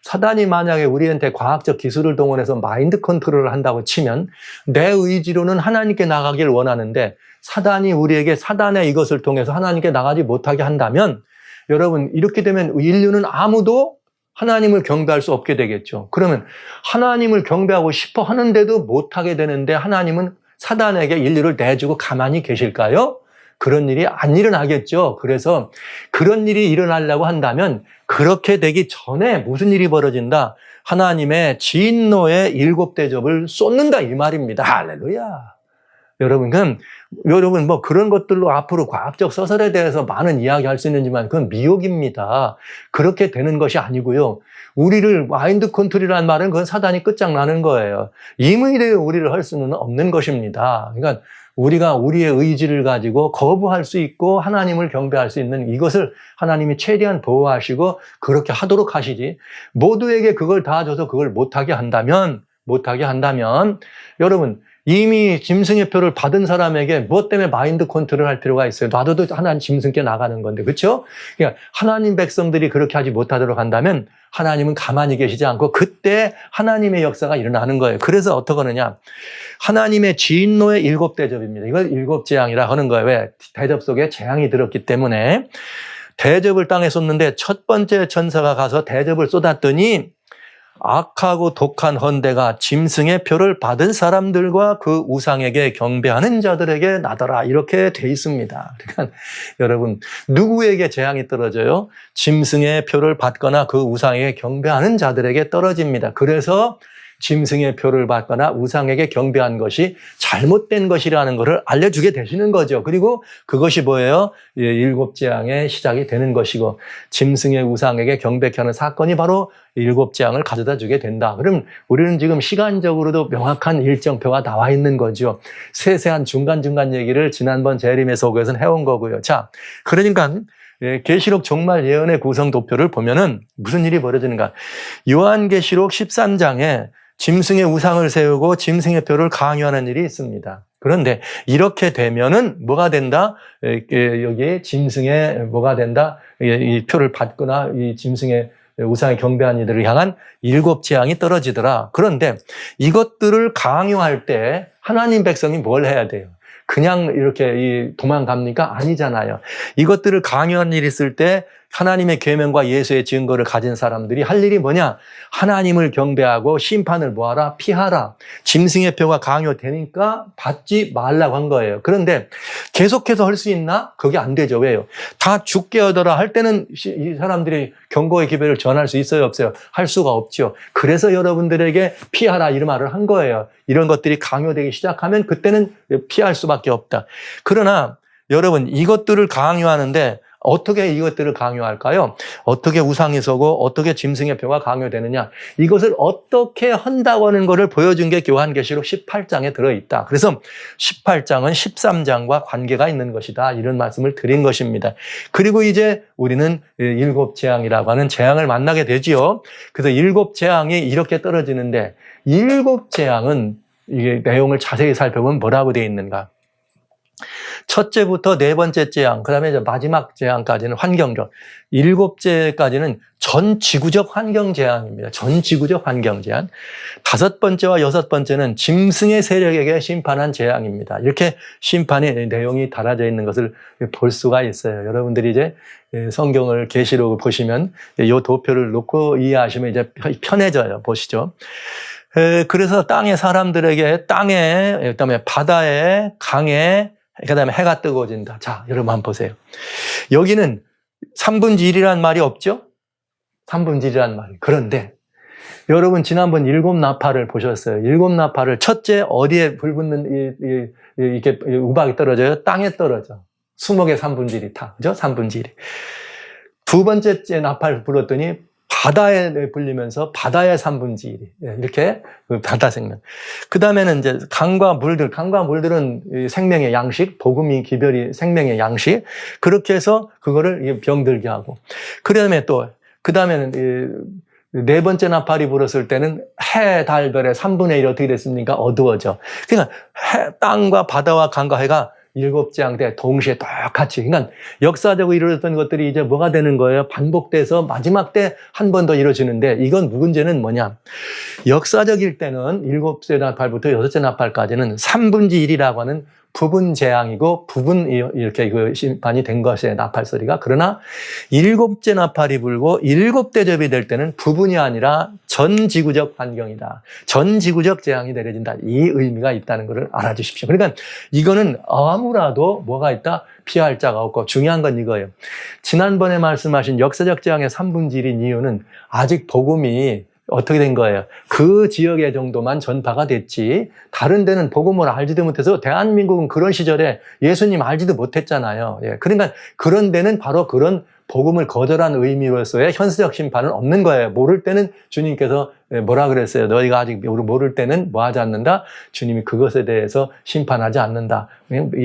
사단이 만약에 우리한테 과학적 기술을 동원해서 마인드 컨트롤을 한다고 치면 내 의지로는 하나님께 나가길 원하는데, 사단이 우리에게 사단의 이것을 통해서 하나님께 나가지 못하게 한다면, 여러분 이렇게 되면 인류는 아무도 하나님을 경배할 수 없게 되겠죠. 그러면 하나님을 경배하고 싶어 하는데도 못하게 되는데 하나님은 사단에게 인류를 내주고 가만히 계실까요? 그런 일이 안 일어나겠죠. 그래서 그런 일이 일어나려고 한다면 그렇게 되기 전에 무슨 일이 벌어진다? 하나님의 진노의 7대접을 쏟는다 이 말입니다. 할렐루야. 여러분 그런 것들로 앞으로 과학적 서설에 대해서 많은 이야기할 수 있는지만 그건 미혹입니다. 그렇게 되는 것이 아니고요. 우리를 마인드 컨트롤이라는 말은 그건 사단이 끝장나는 거예요. 임의대로 우리를 할 수는 없는 것입니다. 그러니까 우리가 우리의 의지를 가지고 거부할 수 있고 하나님을 경배할 수 있는 이것을 하나님이 최대한 보호하시고 그렇게 하도록 하시지, 모두에게 그걸 다 줘서 그걸 못하게 한다면 여러분 이미 짐승의 표를 받은 사람에게 무엇 때문에 마인드 컨트롤 할 필요가 있어요? 놔둬도 하나님 짐승께 나가는 건데, 그렇죠? 그러니까 하나님 백성들이 그렇게 하지 못하도록 한다면 하나님은 가만히 계시지 않고 그때 하나님의 역사가 일어나는 거예요. 그래서 어떻게 하느냐? 하나님의 진노의 7대접입니다. 이걸 7재앙이라 하는 거예요. 왜? 대접 속에 재앙이 들었기 때문에. 대접을 땅에 쏟는데 첫 번째 천사가 가서 대접을 쏟았더니 악하고 독한 헌대가 짐승의 표를 받은 사람들과 그 우상에게 경배하는 자들에게 나더라, 이렇게 돼 있습니다. 그러니까 여러분 누구에게 재앙이 떨어져요? 짐승의 표를 받거나 그 우상에게 경배하는 자들에게 떨어집니다. 그래서 짐승의 표를 받거나 우상에게 경배한 것이 잘못된 것이라는 것을 알려주게 되시는 거죠. 그리고 그것이 뭐예요? 7재앙의 시작이 되는 것이고, 짐승의 우상에게 경배케 하는 사건이 바로 7재앙을 가져다 주게 된다. 그럼 우리는 지금 시간적으로도 명확한 일정표가 나와 있는 거죠. 세세한 중간중간 얘기를 지난번 재림의 서구에서는 해온 거고요. 자, 그러니까 계시록 종말 예언의 구성 도표를 보면은 무슨 일이 벌어지는가? 요한계시록 13장에 짐승의 우상을 세우고 짐승의 표를 강요하는 일이 있습니다. 그런데 이렇게 되면은 뭐가 된다? 여기에 짐승의 뭐가 된다? 이 표를 받거나 이 짐승의 우상에 경배한 이들을 향한 7재앙이 떨어지더라. 그런데 이것들을 강요할 때 하나님 백성이 뭘 해야 돼요? 그냥 이렇게 도망갑니까? 아니잖아요. 이것들을 강요한 일이 있을 때 하나님의 계명과 예수의 증거를 가진 사람들이 할 일이 뭐냐? 하나님을 경배하고 심판을 뭐하라? 피하라. 짐승의 표가 강요되니까 받지 말라고 한 거예요. 그런데 계속해서 할 수 있나? 그게 안 되죠. 왜요? 다 죽게 하더라 할 때는 이 사람들이 경고의 기별을 전할 수 있어요? 없어요? 할 수가 없죠. 그래서 여러분들에게 피하라 이런 말을 한 거예요. 이런 것들이 강요되기 시작하면 그때는 피할 수밖에 없다. 그러나 여러분 이것들을 강요하는데 어떻게 이것들을 강요할까요? 어떻게 우상이 서고 어떻게 짐승의 표가 강요되느냐? 이것을 어떻게 한다고 하는 것을 보여준 게 요한계시록 18장에 들어있다. 그래서 18장은 13장과 관계가 있는 것이다. 이런 말씀을 드린 것입니다. 그리고 이제 우리는 7재앙이라고 하는 재앙을 만나게 되지요. 그래서 7재앙이 이렇게 떨어지는데 7재앙은 이게 내용을 자세히 살펴보면 뭐라고 되어 있는가. 첫째부터 네 번째 재앙, 그 다음에 이제 마지막 재앙까지는 환경적, 일곱째까지는 전 지구적 환경 재앙입니다. 전 지구적 환경 재앙. 다섯 번째와 여섯 번째는 짐승의 세력에게 심판한 재앙입니다. 이렇게 심판의 내용이 달아져 있는 것을 볼 수가 있어요. 여러분들이 이제 성경을 계시록을 보시면 이 도표를 놓고 이해하시면 이제 편해져요. 보시죠. 그래서 땅의 사람들에게 땅에, 그다음에 바다에, 강에, 그다음에 해가 뜨거워진다. 자, 여러분 한번 보세요. 여기는 3분의 1이라는 말이 없죠? 3분의 1이라는 말이. 그런데 여러분 지난번 일곱 나팔을 보셨어요. 일곱 나팔을 첫째 어디에 불붙는 이렇게 우박이 떨어져요? 땅에 떨어져. 수목의 3분의 1이 타. 그죠? 3분의 1이. 두 번째 나팔 불었더니 바다에 불리면서 바다의 3분의 1이 이렇게 바다 생명. 그 다음에는 이제 강과 물들은 생명의 양식, 복음이 기별이 생명의 양식. 그렇게 해서 그거를 병들게 하고. 그 다음에는 네 번째 나팔이 불었을 때는 해, 달, 별의 3분의 1이 어떻게 됐습니까? 어두워져. 그러니까 땅과 바다와 강과 해가 일곱 재앙 때 동시에 똑같이. 그러니까 역사적으로 이루어졌던 것들이 이제 뭐가 되는 거예요? 반복돼서 마지막 때 한 번 더 이루어지는데 이건 문제는 뭐냐? 역사적일 때는 일곱째 나팔부터 여섯째 나팔까지는 3분의 1이라고 하는 부분 재앙이고 부분 이렇게 그 심판이 된 것이에요. 나팔 소리가. 그러나 일곱째 나팔이 불고 일곱 대접이 될 때는 부분이 아니라 전 지구적 환경이다. 전 지구적 재앙이 내려진다. 이 의미가 있다는 것을 알아주십시오. 그러니까 이거는 아무라도 뭐가 있다? 피할 자가 없고 중요한 건 이거예요. 지난번에 말씀하신 역사적 재앙의 3분의 1인 이유는 아직 복음이 어떻게 된 거예요? 그 지역에 정도만 전파가 됐지 다른 데는 복음을 알지도 못해서 대한민국은 그런 시절에 예수님 알지도 못했잖아요. 예. 그러니까 그런 데는 바로 그런 복음을 거절한 의미로서의 현세적 심판은 없는 거예요. 모를 때는 주님께서 뭐라 그랬어요? 너희가 아직 모를 때는 뭐 하지 않는다? 주님이 그것에 대해서 심판하지 않는다.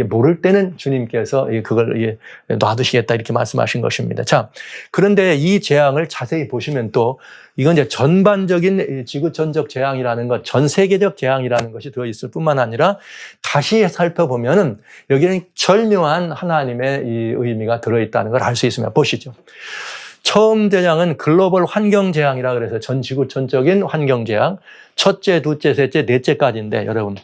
모를 때는 주님께서 그걸 놔두시겠다 이렇게 말씀하신 것입니다. 자, 그런데 이 재앙을 자세히 보시면 또 이건 이제 전반적인 지구촌적 재앙이라는 것, 전 세계적 재앙이라는 것이 들어있을 뿐만 아니라 다시 살펴보면은 여기는 절묘한 하나님의 이 의미가 들어있다는 걸 알 수 있습니다. 보시죠. 처음 재앙은 글로벌 환경 재앙이라 그래서 전 지구촌적인 환경 재앙. 첫째, 둘째, 셋째, 넷째까지인데 여러분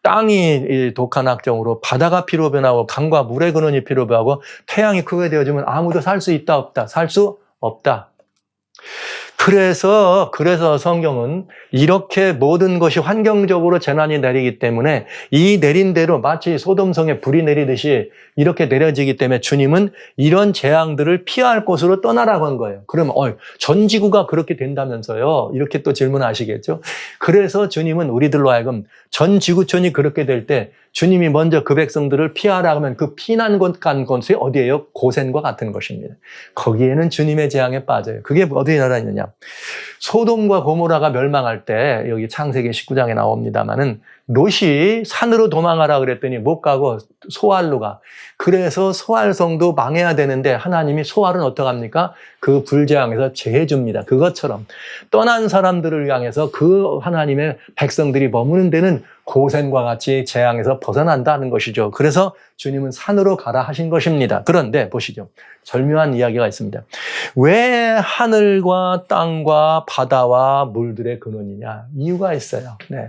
땅이 독한 악정으로 바다가 피로 변하고 강과 물의 근원이 피로 변하고 태양이 크게 되어지면 아무도 살 수 있다 없다. 살 수 없다. 그래서 성경은 이렇게 모든 것이 환경적으로 재난이 내리기 때문에 이 내린 대로 마치 소돔성에 불이 내리듯이 이렇게 내려지기 때문에 주님은 이런 재앙들을 피할 곳으로 떠나라고 한 거예요. 그러면 전 지구가 그렇게 된다면서요? 이렇게 또 질문하시겠죠? 그래서 주님은 우리들로 하여금 전 지구촌이 그렇게 될 때 주님이 먼저 그 백성들을 피하라 하면 그 피난 곳 간 곳이 어디예요? 고센과 같은 것입니다. 거기에는 주님의 재앙에 빠져요. 그게 어디에 나라있느냐? 소돔과 고모라가 멸망할 때 여기 창세기 19장에 나옵니다마는 롯이 산으로 도망가라 그랬더니 못 가고 소알로 가. 그래서 소알성도 망해야 되는데 하나님이 소알은 어떡합니까? 그 불재앙에서 제해줍니다. 그것처럼 떠난 사람들을 향해서 그 하나님의 백성들이 머무는 데는 고센과 같이 재앙에서 벗어난다는 것이죠. 그래서 주님은 산으로 가라 하신 것입니다. 그런데 보시죠. 절묘한 이야기가 있습니다. 왜 하늘과 땅과 바다와 물들의 근원이냐? 이유가 있어요. 네.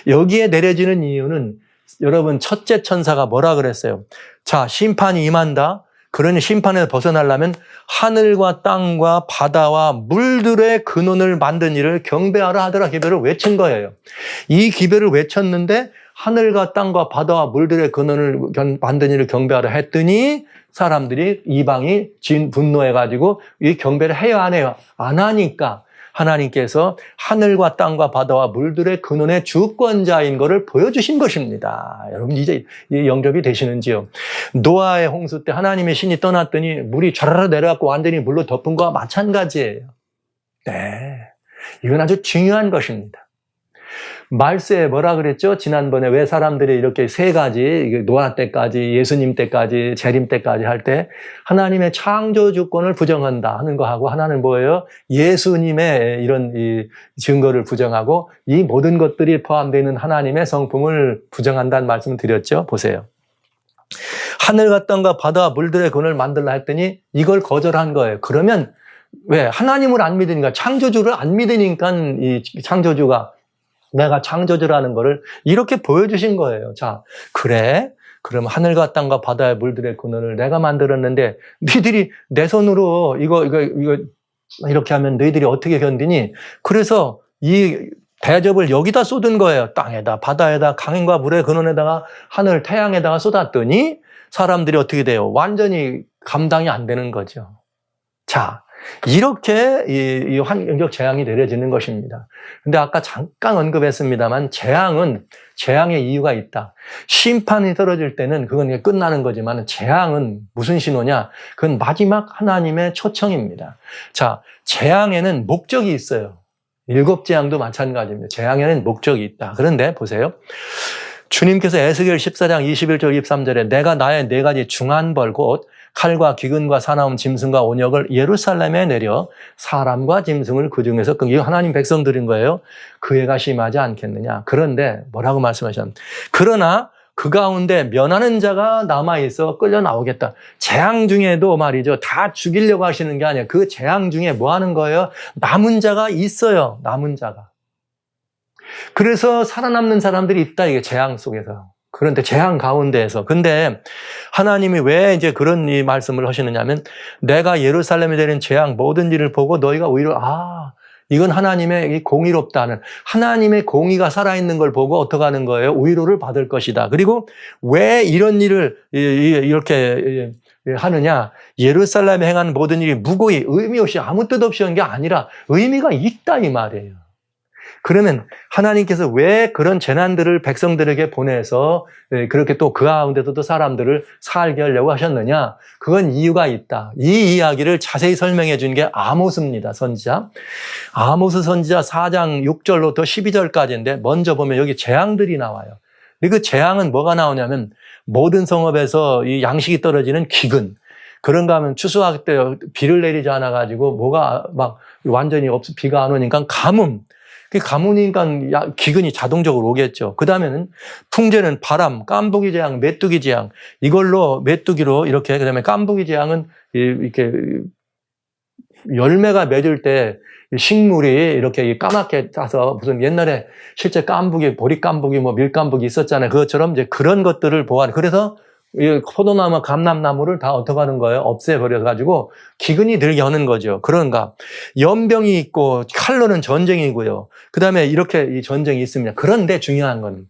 여기에 내려지는 이유는 여러분 첫째 천사가 뭐라 그랬어요? 자, 심판이 임한다. 그러니 심판에서 벗어나려면 하늘과 땅과 바다와 물들의 근원을 만든 이를 경배하라 하더라 기별을 외친 거예요. 이 기별을 외쳤는데 하늘과 땅과 바다와 물들의 근원을 만든 이를 경배하라 했더니 사람들이 이방이 분노해가지고 이 경배를 해야 안 해요? 안 하니까 하나님께서 하늘과 땅과 바다와 물들의 근원의 주권자인 것을 보여주신 것입니다. 여러분 이제 영접이 되시는지요? 노아의 홍수 때 하나님의 신이 떠났더니 물이 촤라라 내려갖고 완전히 물로 덮은 것과 마찬가지예요. 네, 이건 아주 중요한 것입니다. 말세에 뭐라 그랬죠? 지난번에 왜 사람들이 이렇게 세 가지, 노아 때까지, 예수님 때까지, 재림 때까지 할 때 하나님의 창조 주권을 부정한다 하는 거하고 하나는 뭐예요? 예수님의 이런 이 증거를 부정하고 이 모든 것들이 포함되어 있는 하나님의 성품을 부정한다는 말씀을 드렸죠? 보세요. 하늘과 땅과 바다와 물들의 근원을 만들라 했더니 이걸 거절한 거예요. 그러면 왜? 하나님을 안 믿으니까, 창조주를 안 믿으니까 이 창조주가 내가 창조주라는 거를 이렇게 보여주신 거예요. 자, 그래? 그럼 하늘과 땅과 바다의 물들의 근원을 내가 만들었는데 너희들이 내 손으로 이거 이렇게 하면 너희들이 어떻게 견디니? 그래서 이 대접을 여기다 쏟은 거예요. 땅에다, 바다에다, 강과 물의 근원에다가, 하늘, 태양에다가 쏟았더니 사람들이 어떻게 돼요? 완전히 감당이 안 되는 거죠. 자, 이렇게 이 환경적 재앙이 내려지는 것입니다. 근데 아까 잠깐 언급했습니다만 재앙의 이유가 있다. 심판이 떨어질 때는 그건 끝나는 거지만 재앙은 무슨 신호냐? 그건 마지막 하나님의 초청입니다. 자, 재앙에는 목적이 있어요. 7재앙도 마찬가지입니다. 재앙에는 목적이 있다. 그런데 보세요. 주님께서 에스겔 14장 21절 23절에 내가 나의 4가지 중한 벌 곧 칼과 기근과 사나움 짐승과 온역을 예루살렘에 내려 사람과 짐승을 그 중에서 이거 하나님 백성들인 거예요. 그 해가 심하지 않겠느냐. 그런데 뭐라고 말씀하셨냐면 그러나 그 가운데 면하는 자가 남아있어 끌려 나오겠다. 재앙 중에도 말이죠. 다 죽이려고 하시는 게 아니에요. 그 재앙 중에 뭐 하는 거예요? 남은 자가 있어요. 남은 자가. 그래서 살아남는 사람들이 있다. 이게 재앙 속에서. 그런데 재앙 가운데에서. 근데 하나님이 왜 이제 그런 이 말씀을 하시느냐면 내가 예루살렘에 되는 재앙 모든 일을 보고 너희가 오히려 이건 하나님의 공의롭다는 하나님의 공의가 살아있는 걸 보고 어떻게 하는 거예요? 위로를 받을 것이다. 그리고 왜 이런 일을 이렇게 하느냐? 예루살렘에 행한 모든 일이 무고히 의미 없이 아무 뜻 없이 한 게 아니라 의미가 있다 이 말이에요. 그러면 하나님께서 왜 그런 재난들을 백성들에게 보내서 그렇게 또 그 가운데서도 사람들을 살게 하려고 하셨느냐? 그건 이유가 있다. 이 이야기를 자세히 설명해 준 게 아모스입니다. 선지자. 아모스 선지자 4장 6절로부터 12절까지인데 먼저 보면 여기 재앙들이 나와요. 그 재앙은 뭐가 나오냐면 모든 성읍에서 이 양식이 떨어지는 기근. 그런가 하면 추수할 때 비를 내리지 않아 가지고 뭐가 막 완전히 비가 안 오니까 가뭄. 그 가뭄이니까 기근이 자동적으로 오겠죠. 그 다음에는 풍제는 바람, 깐부기 재앙, 메뚜기 재앙. 이걸로 메뚜기로 이렇게 그다음에 깐부기 재앙은 이렇게 열매가 맺을 때 식물이 이렇게 까맣게 따서 무슨 옛날에 실제 깐부기, 보리 깐부기, 밀 깐부기 있었잖아요. 그것처럼 이제 그런 것들을 보완. 그래서 이 포도나무, 감람나무를 다 어떻게 하는 거예요? 없애버려가지고 기근이 들게 하는 거죠. 그런가? 연병이 있고 칼로는 전쟁이고요. 그 다음에 이렇게 이 전쟁이 있습니다. 그런데 중요한 건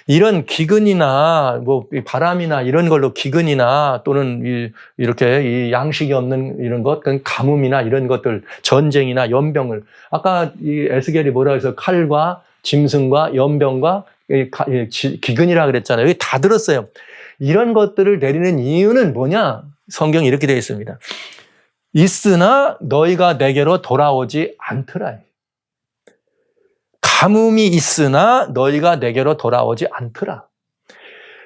이런 기근이나 바람이나 이런 걸로 기근이나 또는 이렇게 이 양식이 없는 이런 것, 가뭄이나 이런 것들, 전쟁이나 연병을 아까 이 에스겔이 뭐라 해서 칼과 짐승과 연병과 기근이라 그랬잖아요. 여기 다 들었어요. 이런 것들을 내리는 이유는 뭐냐? 성경이 이렇게 되어 있습니다. 있으나 너희가 내게로 돌아오지 않더라. 가뭄이 있으나 너희가 내게로 돌아오지 않더라.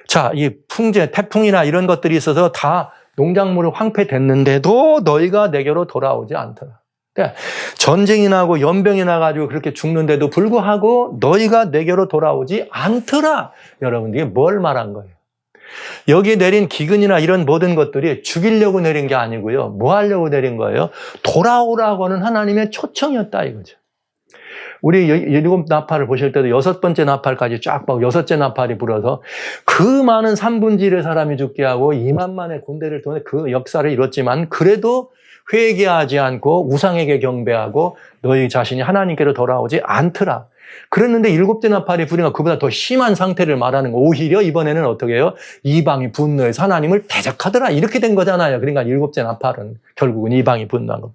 자, 이 풍제, 태풍이나 이런 것들이 있어서 다 농작물을 황폐됐는데도 너희가 내게로 돌아오지 않더라. 그러니까 전쟁이 나고 연병이 나가지고 그렇게 죽는데도 불구하고 너희가 내게로 돌아오지 않더라. 여러분, 이게 뭘 말한 거예요? 여기에 내린 기근이나 이런 모든 것들이 죽이려고 내린 게 아니고요. 뭐 하려고 내린 거예요? 돌아오라고 하는 하나님의 초청이었다 이거죠. 우리 7나팔을 보실 때도 6번째 나팔까지 쫙 보고 6째 나팔이 불어서 그 많은 3분의 1의 사람이 죽게 하고 2만만의 군대를 통해 그 역사를 이뤘지만 그래도 회개하지 않고 우상에게 경배하고 너희 자신이 하나님께로 돌아오지 않더라. 그랬는데 7째 나팔이 불이니까 그보다 더 심한 상태를 말하는 거. 오히려 이번에는 어떻게 해요? 이방이 분노해서 하나님을 대적하더라. 이렇게 된 거잖아요. 그러니까 7째 나팔은 결국은 이방이 분노한 거.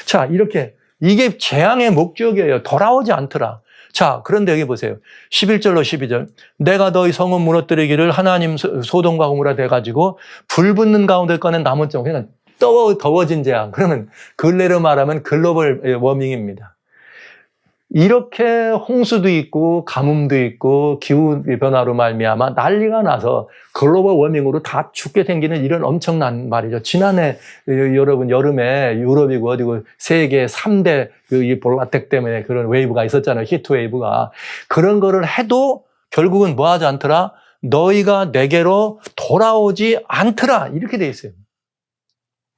자, 이렇게 이게 재앙의 목적이에요. 돌아오지 않더라. 자, 그런데 여기 보세요. 11절로 12절. 내가 너희 성읍 무너뜨리기를 하나님 소돔과 고모라 돼가지고 불 붙는 가운데 꺼낸 나무점. 그냥 더워진 재앙. 그러면 근래로 말하면 글로벌 워밍입니다. 이렇게 홍수도 있고 가뭄도 있고 기후 변화로 말미암아 난리가 나서 글로벌 워밍으로 다 죽게 생기는 이런 엄청난 말이죠. 지난해 여러분 여름에 유럽이고 어디고 세계 3대 이 볼라텍 때문에 그런 웨이브가 있었잖아요. 히트 웨이브가. 그런 거를 해도 결국은 뭐 하지 않더라? 너희가 내게로 돌아오지 않더라. 이렇게 돼 있어요.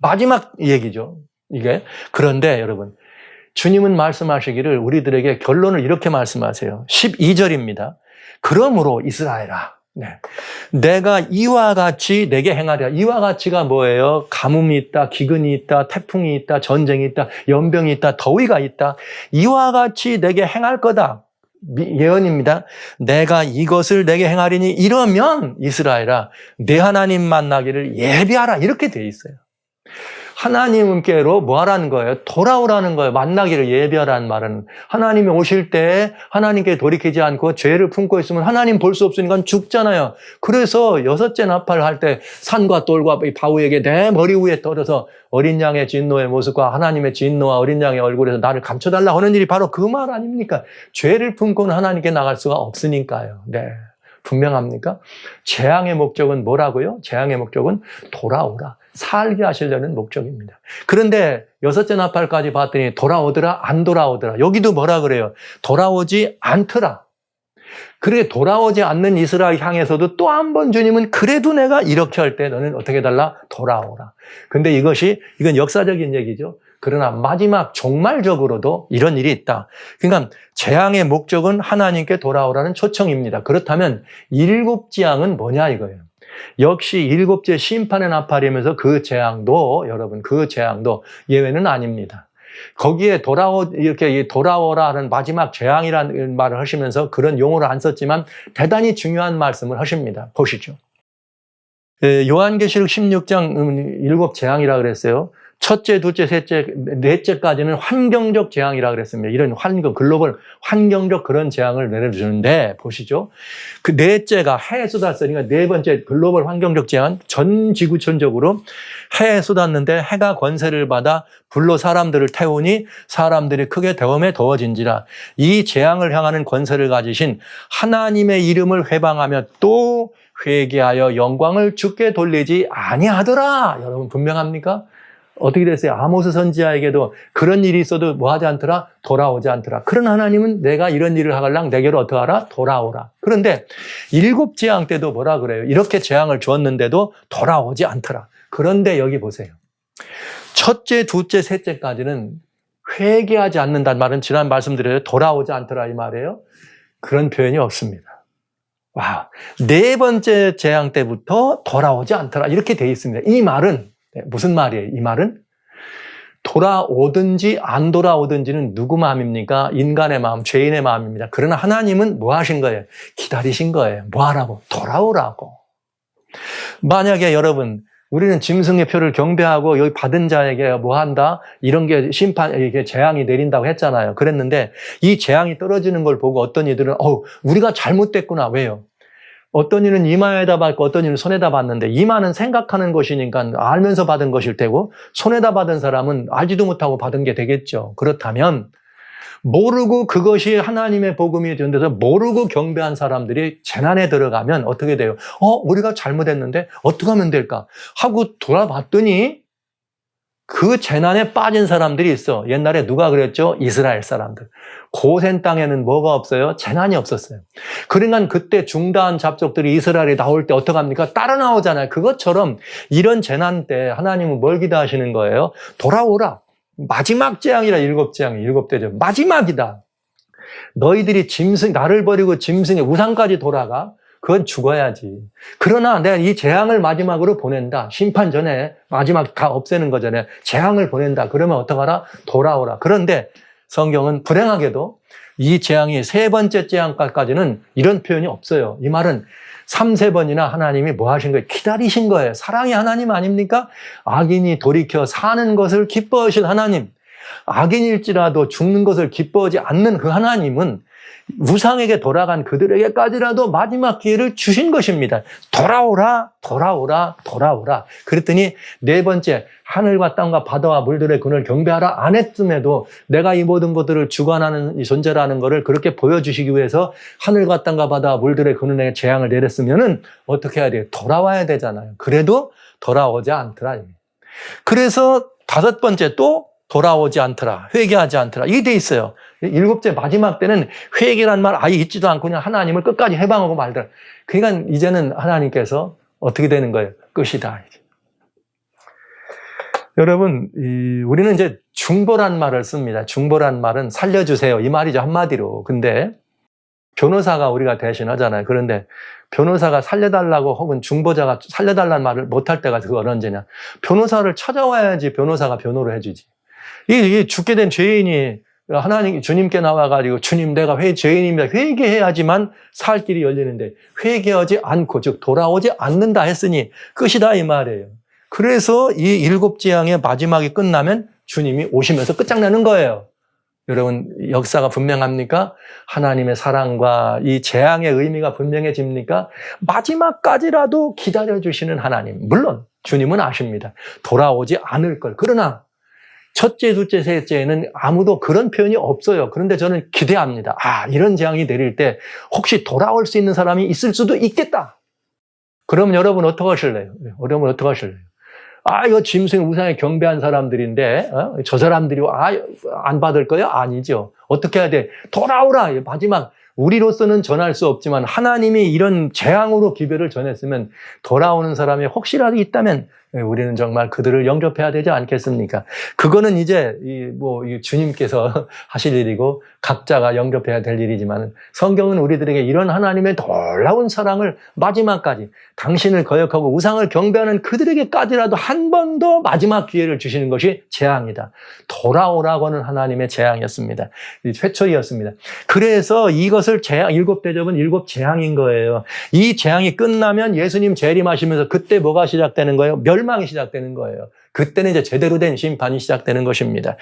마지막 얘기죠. 이게. 그런데 여러분, 주님은 말씀하시기를 우리들에게 결론을 이렇게 말씀하세요. 12절입니다. 그러므로 이스라엘아, 내가 이와 같이 내게 행하리라. 이와 같이가 뭐예요? 가뭄이 있다, 기근이 있다, 태풍이 있다, 전쟁이 있다, 연병이 있다, 더위가 있다. 이와 같이 내게 행할 거다. 예언입니다. 내가 이것을 내게 행하리니 이러면 이스라엘아, 내 하나님 만나기를 예비하라. 이렇게 돼 있어요. 하나님께로 뭐 하라는 거예요? 돌아오라는 거예요. 만나기를 예비하라는 말은. 하나님이 오실 때 하나님께 돌이키지 않고 죄를 품고 있으면 하나님 볼 수 없으니까 죽잖아요. 그래서 6째 나팔을 할 때 산과 돌과 바위에게 내 머리 위에 떨어서 어린 양의 진노의 모습과 하나님의 진노와 어린 양의 얼굴에서 나를 감춰달라 하는 일이 바로 그 말 아닙니까? 죄를 품고는 하나님께 나갈 수가 없으니까요. 네. 분명합니까? 재앙의 목적은 뭐라고요? 재앙의 목적은 돌아오라. 살게 하시려는 목적입니다. 그런데 6째 나팔까지 봤더니 돌아오더라, 안 돌아오더라. 여기도 뭐라 그래요? 돌아오지 않더라. 그래 돌아오지 않는 이스라엘 향해서도 또 한 번 주님은 그래도 내가 이렇게 할 때 너는 어떻게 해달라? 돌아오라. 근데 이건 역사적인 얘기죠. 그러나 마지막 종말적으로도 이런 일이 있다. 그러니까 재앙의 목적은 하나님께 돌아오라는 초청입니다. 그렇다면 7재앙은 뭐냐 이거예요. 역시 7째 심판의 나팔이면서 그 재앙도 여러분 그 재앙도 예외는 아닙니다. 거기에 이렇게 돌아오라 하는 마지막 재앙이라는 말을 하시면서 그런 용어를 안 썼지만 대단히 중요한 말씀을 하십니다. 보시죠. 요한계시록 16장 7재앙이라 그랬어요. 첫째, 둘째, 셋째, 넷째까지는 환경적 재앙이라 그랬습니다. 이런 글로벌 환경적 그런 재앙을 내려주는데, 보시죠. 그 넷째가 해에 쏟았으니까 네 번째 글로벌 환경적 재앙, 전 지구촌적으로 해에 쏟았는데 해가 권세를 받아 불로 사람들을 태우니 사람들이 크게 더움에 더워진지라. 이 재앙을 향하는 권세를 가지신 하나님의 이름을 회방하며 또 회개하여 영광을 주께 돌리지 아니하더라. 여러분 분명합니까? 어떻게 됐어요? 아모스 선지자에게도 그런 일이 있어도 뭐 하지 않더라? 돌아오지 않더라. 그런 하나님은 내가 이런 일을 하갈랑 내게로 어떻게 하라? 돌아오라. 그런데 7재앙 때도 뭐라 그래요? 이렇게 재앙을 주었는데도 돌아오지 않더라. 그런데 여기 보세요. 첫째, 둘째, 셋째까지는 회개하지 않는다는 말은 지난 말씀드려요. 돌아오지 않더라 이 말이에요. 그런 표현이 없습니다. 와, 네 번째 재앙 때부터 돌아오지 않더라 이렇게 돼 있습니다. 이 말은 무슨 말이에요? 이 말은 돌아오든지 안 돌아오든지는 누구 마음입니까? 인간의 마음, 죄인의 마음입니다. 그러나 하나님은 뭐 하신 거예요? 기다리신 거예요. 뭐 하라고? 돌아오라고. 만약에 여러분 우리는 짐승의 표를 경배하고 여기 받은 자에게 뭐 한다? 이런 게 이게 재앙이 내린다고 했잖아요. 그랬는데 이 재앙이 떨어지는 걸 보고 어떤 이들은 우리가 잘못됐구나. 왜요? 어떤 이는 이마에다 받고 어떤 이는 손에다 받는데 이마는 생각하는 것이니까 알면서 받은 것일 테고 손에다 받은 사람은 알지도 못하고 받은 게 되겠죠. 그렇다면 모르고 그것이 하나님의 복음이 되는데서 모르고 경배한 사람들이 재난에 들어가면 어떻게 돼요? 우리가 잘못했는데 어떻게 하면 될까? 하고 돌아봤더니 그 재난에 빠진 사람들이 있어. 옛날에 누가 그랬죠? 이스라엘 사람들. 고센 땅에는 뭐가 없어요? 재난이 없었어요. 그러니까 그때 중다한 잡족들이 이스라엘에 나올 때 어떡합니까? 따라 나오잖아요. 그것처럼 이런 재난 때 하나님은 뭘 기대하시는 거예요? 돌아오라. 마지막 재앙이라 7재앙이 7대죠. 마지막이다. 너희들이 나를 버리고 짐승의 우상까지 돌아가? 그건 죽어야지. 그러나 내가 이 재앙을 마지막으로 보낸다. 심판 전에 마지막 다 없애는 거 전에 재앙을 보낸다. 그러면 어떡하라? 돌아오라. 그런데 성경은 불행하게도 이 재앙이 3번째 재앙까지는 이런 표현이 없어요. 이 말은 3-4번이나 하나님이 뭐 하신 거예요? 기다리신 거예요. 사랑의 하나님 아닙니까? 악인이 돌이켜 사는 것을 기뻐하신 하나님. 악인일지라도 죽는 것을 기뻐하지 않는 그 하나님은 우상에게 돌아간 그들에게까지라도 마지막 기회를 주신 것입니다. 돌아오라, 돌아오라, 돌아오라. 그랬더니 네 번째, 하늘과 땅과 바다와 물들의 근을 경배하라 안 했음에도 내가 이 모든 것들을 주관하는 이 존재라는 것을 그렇게 보여주시기 위해서 하늘과 땅과 바다와 물들의 근원에 재앙을 내렸으면은 어떻게 해야 돼요? 돌아와야 되잖아요. 그래도 돌아오지 않더라. 그래서 다섯 번째 또 돌아오지 않더라. 회개하지 않더라. 이게 돼 있어요. 일곱째 마지막 때는 회개란 말 아예 있지도 않고 그냥 하나님을 끝까지 해방하고 말더라. 그러니까 이제는 하나님께서 어떻게 되는 거예요? 끝이다. 여러분, 우리는 이제 중보란 말을 씁니다. 중보란 말은 살려주세요. 이 말이죠. 한마디로. 근데 변호사가 우리가 대신하잖아요. 그런데 변호사가 살려달라고 혹은 중보자가 살려달라는 말을 못할 때가 그건 언제냐. 변호사를 찾아와야지 변호사가 변호를 해주지. 이 죽게 된 죄인이 하나님, 주님께 나와가지고 주님 내가 죄인입니다. 회개해야지만 살 길이 열리는데 회개하지 않고 즉 돌아오지 않는다 했으니 끝이다 이 말이에요. 그래서 이 일곱 재앙의 마지막이 끝나면 주님이 오시면서 끝장나는 거예요. 여러분 역사가 분명합니까? 하나님의 사랑과 이 재앙의 의미가 분명해집니까? 마지막까지라도 기다려주시는 하나님. 물론 주님은 아십니다. 돌아오지 않을 걸. 그러나 첫째, 둘째, 셋째에는 아무도 그런 표현이 없어요. 그런데 저는 기대합니다. 이런 재앙이 내릴 때 혹시 돌아올 수 있는 사람이 있을 수도 있겠다. 그럼 여러분 어떻게 하실래요? 여러분 어떻게 하실래요? 이거 짐승 우상에 경배한 사람들인데, 저 사람들이, 안 받을 거야? 아니죠. 어떻게 해야 돼? 돌아오라! 마지막, 우리로서는 전할 수 없지만, 하나님이 이런 재앙으로 기별을 전했으면, 돌아오는 사람이 혹시라도 있다면, 우리는 정말 그들을 영접해야 되지 않겠습니까? 그거는 이제, 주님께서 하실 일이고, 각자가 영접해야 될 일이지만, 성경은 우리들에게 이런 하나님의 놀라운 사랑을 마지막까지, 당신을 거역하고 우상을 경배하는 그들에게까지라도 한 번 더 마지막 기회를 주시는 것이 재앙이다. 돌아오라고 하는 하나님의 재앙이었습니다. 최초이었습니다. 그래서 이것을 일곱 대접은 일곱 재앙인 거예요. 이 재앙이 끝나면 예수님 재림하시면서 그때 뭐가 시작되는 거예요? 멸망이 시작되는 거예요. 그때는 이제 제대로 된 심판이 시작되는 것입니다.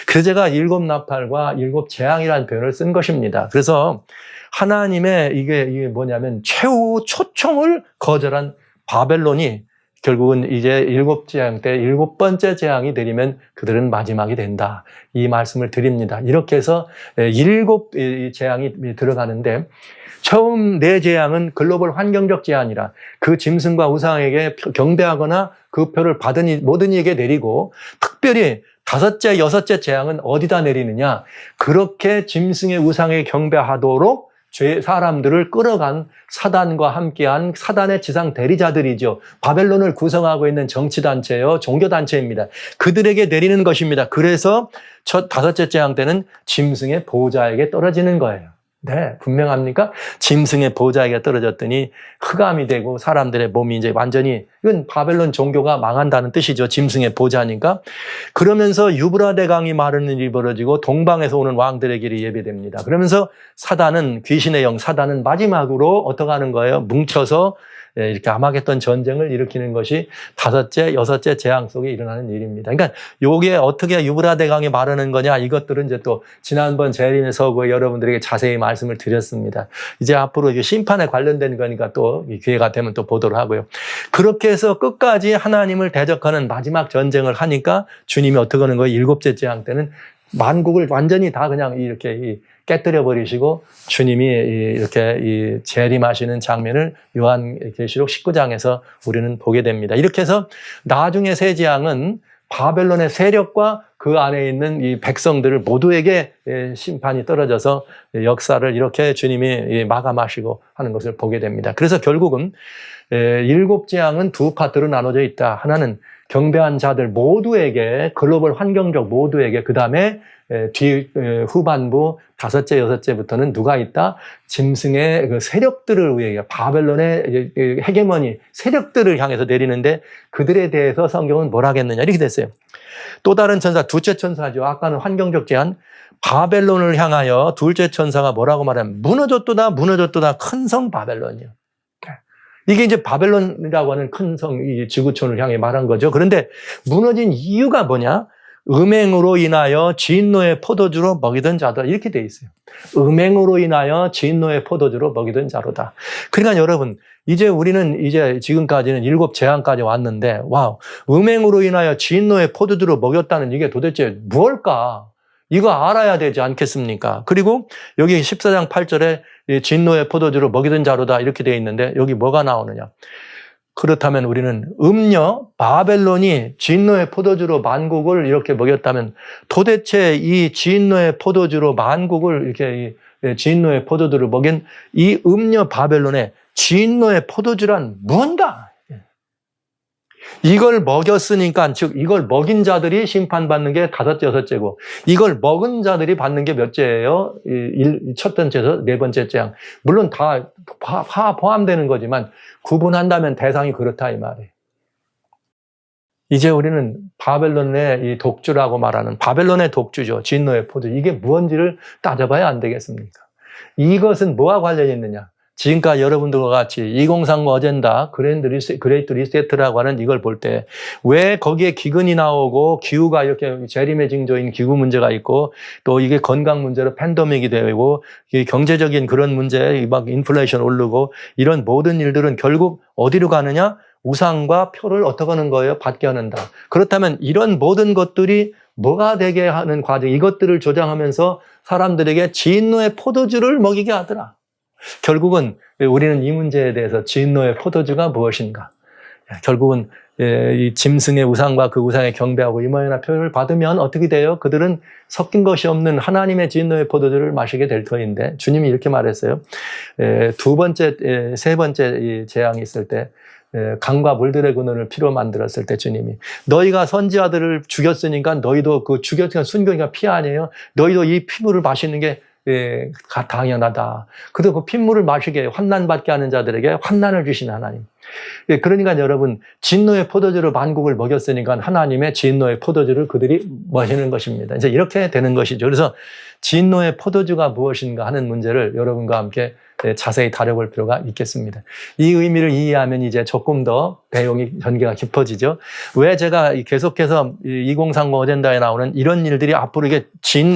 그래서 제가 일곱 나팔과 일곱 재앙이라는 표현을 쓴 것입니다. 그래서 하나님의 이게 뭐냐면 최후 초청을 거절한 바벨론이 결국은 이제 일곱 재앙 때 일곱 번째 재앙이 내리면 그들은 마지막이 된다. 이 말씀을 드립니다. 이렇게 해서 일곱 재앙이 들어가는데 처음 네 재앙은 글로벌 환경적 재앙이라 그 짐승과 우상에게 경배하거나 그 표를 받은 모든 이에게 내리고 특별히 다섯째, 여섯째 재앙은 어디다 내리느냐. 그렇게 짐승의 우상에 경배하도록 사람들을 끌어간 사단과 함께한 사단의 지상 대리자들이죠. 바벨론을 구성하고 있는 정치단체요, 종교단체입니다. 그들에게 내리는 것입니다. 그래서 첫 다섯째 재앙 때는 짐승의 보호자에게 떨어지는 거예요. 네, 분명합니까? 짐승의 보호자에게 떨어졌더니 흑암이 되고 사람들의 몸이 이제 완전히, 이건 바벨론 종교가 망한다는 뜻이죠. 짐승의 보호자니까. 그러면서 유브라데 강이 마르는 일이 벌어지고 동방에서 오는 왕들의 길이 예배됩니다. 그러면서 귀신의 영 사단은 마지막으로 어떻게 하는 거예요? 뭉쳐서 이렇게 아마겟돈 전쟁을 일으키는 것이 다섯째, 여섯째 재앙 속에 일어나는 일입니다. 그러니까 요게 어떻게 유브라데 강이 마르는 거냐, 이것들은 이제 또 지난번 재림의 서구에 여러분들에게 자세히 말씀을 드렸습니다. 이제 앞으로 이게 심판에 관련된 거니까 또 기회가 되면 또 보도록 하고요. 그렇게 해서 끝까지 하나님을 대적하는 마지막 전쟁을 하니까 주님이 어떻게 하는 거예요? 일곱째 재앙 때는 만국을 완전히 다 그냥 이렇게 깨뜨려 버리시고 주님이 이렇게 재림하시는 장면을 요한계시록 19장에서 우리는 보게 됩니다. 이렇게 해서 나중에 세 재앙은 바벨론의 세력과 그 안에 있는 이 백성들을 모두에게 심판이 떨어져서 역사를 이렇게 주님이 마감하시고 하는 것을 보게 됩니다. 그래서 결국은 일곱 재앙은 두 파트로 나눠져 있다. 하나는 경배한 자들 모두에게, 글로벌 환경적 모두에게, 그 다음에 후반부 다섯째, 여섯째부터는 누가 있다? 짐승의 그 세력들을 위해, 바벨론의 헤게모니, 세력들을 향해서 내리는데 그들에 대해서 성경은 뭐라 하겠느냐, 이렇게 됐어요. 또 다른 천사, 둘째 천사죠. 아까는 환경적 제한, 바벨론을 향하여 둘째 천사가 뭐라고 말하면 무너졌도다, 무너졌도다, 큰 성 바벨론이요. 이게 이제 바벨론이라고 하는 큰 성, 이 지구촌을 향해 말한 거죠. 그런데 무너진 이유가 뭐냐? 음행으로 인하여 진노의 포도주로 먹이던 자다. 이렇게 돼 있어요. 음행으로 인하여 진노의 포도주로 먹이던 자로다. 그러니까 여러분, 이제 우리는 이제 지금까지는 7 재앙까지 왔는데, 와우, 음행으로 인하여 진노의 포도주로 먹였다는 이게 도대체 무엇일까? 이거 알아야 되지 않겠습니까? 그리고 여기 14장 8절에 진노의 포도주로 먹이던 자로다 이렇게 돼 있는데 여기 뭐가 나오느냐? 그렇다면 우리는 음녀 바벨론이 진노의 포도주로 만국을 이렇게 먹였다면 도대체 이 진노의 포도주로 만국을 이렇게 진노의 포도주를 먹인 이 음녀 바벨론의 진노의 포도주란 무언가? 이걸 먹였으니까, 즉 이걸 먹인 자들이 심판받는 게 5, 6째고 이걸 먹은 자들이 받는 게 몇째예요? 첫 번째에서 4번째 재앙. 물론 다 포함되는 거지만 구분한다면 대상이 그렇다 이 말이에요. 이제 우리는 바벨론의 이 독주라고 말하는 바벨론의 독주죠. 진노의 포도. 이게 무언지를 따져봐야 안 되겠습니까? 이것은 뭐와 관련이 있느냐? 지금까지 여러분들과 같이 2030 어젠다 그레이트 리세트라고 하는 이걸 볼 때 왜 거기에 기근이 나오고 기후가 이렇게 재림의 징조인 기후 문제가 있고 또 이게 건강 문제로 팬데믹이 되고 경제적인 그런 문제 막 인플레이션 오르고 이런 모든 일들은 결국 어디로 가느냐? 우상과 표를 어떻게 하는 거예요? 받게 하는다. 그렇다면 이런 모든 것들이 뭐가 되게 하는 과정, 이것들을 조장하면서 사람들에게 진노의 포도주를 먹이게 하더라. 결국은 우리는 이 문제에 대해서 진노의 포도주가 무엇인가? 결국은 이 짐승의 우상과 그 우상에 경배하고 이모나 표를 받으면 어떻게 돼요? 그들은 섞인 것이 없는 하나님의 진노의 포도주를 마시게 될 터인데 주님이 이렇게 말했어요. 2번째, 3번째 재앙이 있을 때 강과 물들의 근원을 피로 만들었을 때 주님이 너희가 선지자들을 죽였으니까 너희도 그 죽였으니까 순교니까 피 아니에요? 너희도 이 피물을 마시는 게 당연하다. 그리고 그 핏물을 마시게 환난받게 하는 자들에게 환난을 주시는 하나님. 그러니까 여러분 진노의 포도주로 만국을 먹였으니까 하나님의 진노의 포도주를 그들이 마시는 것입니다. 이제 이렇게 되는 것이죠. 그래서 진노의 포도주가 무엇인가 하는 문제를 여러분과 함께 자세히 다뤄볼 필요가 있겠습니다. 이 의미를 이해하면 이제 조금 더 내용이 전개가 깊어지죠. 왜 제가 계속해서 2030 어젠다에 나오는 이런 일들이 앞으로 이게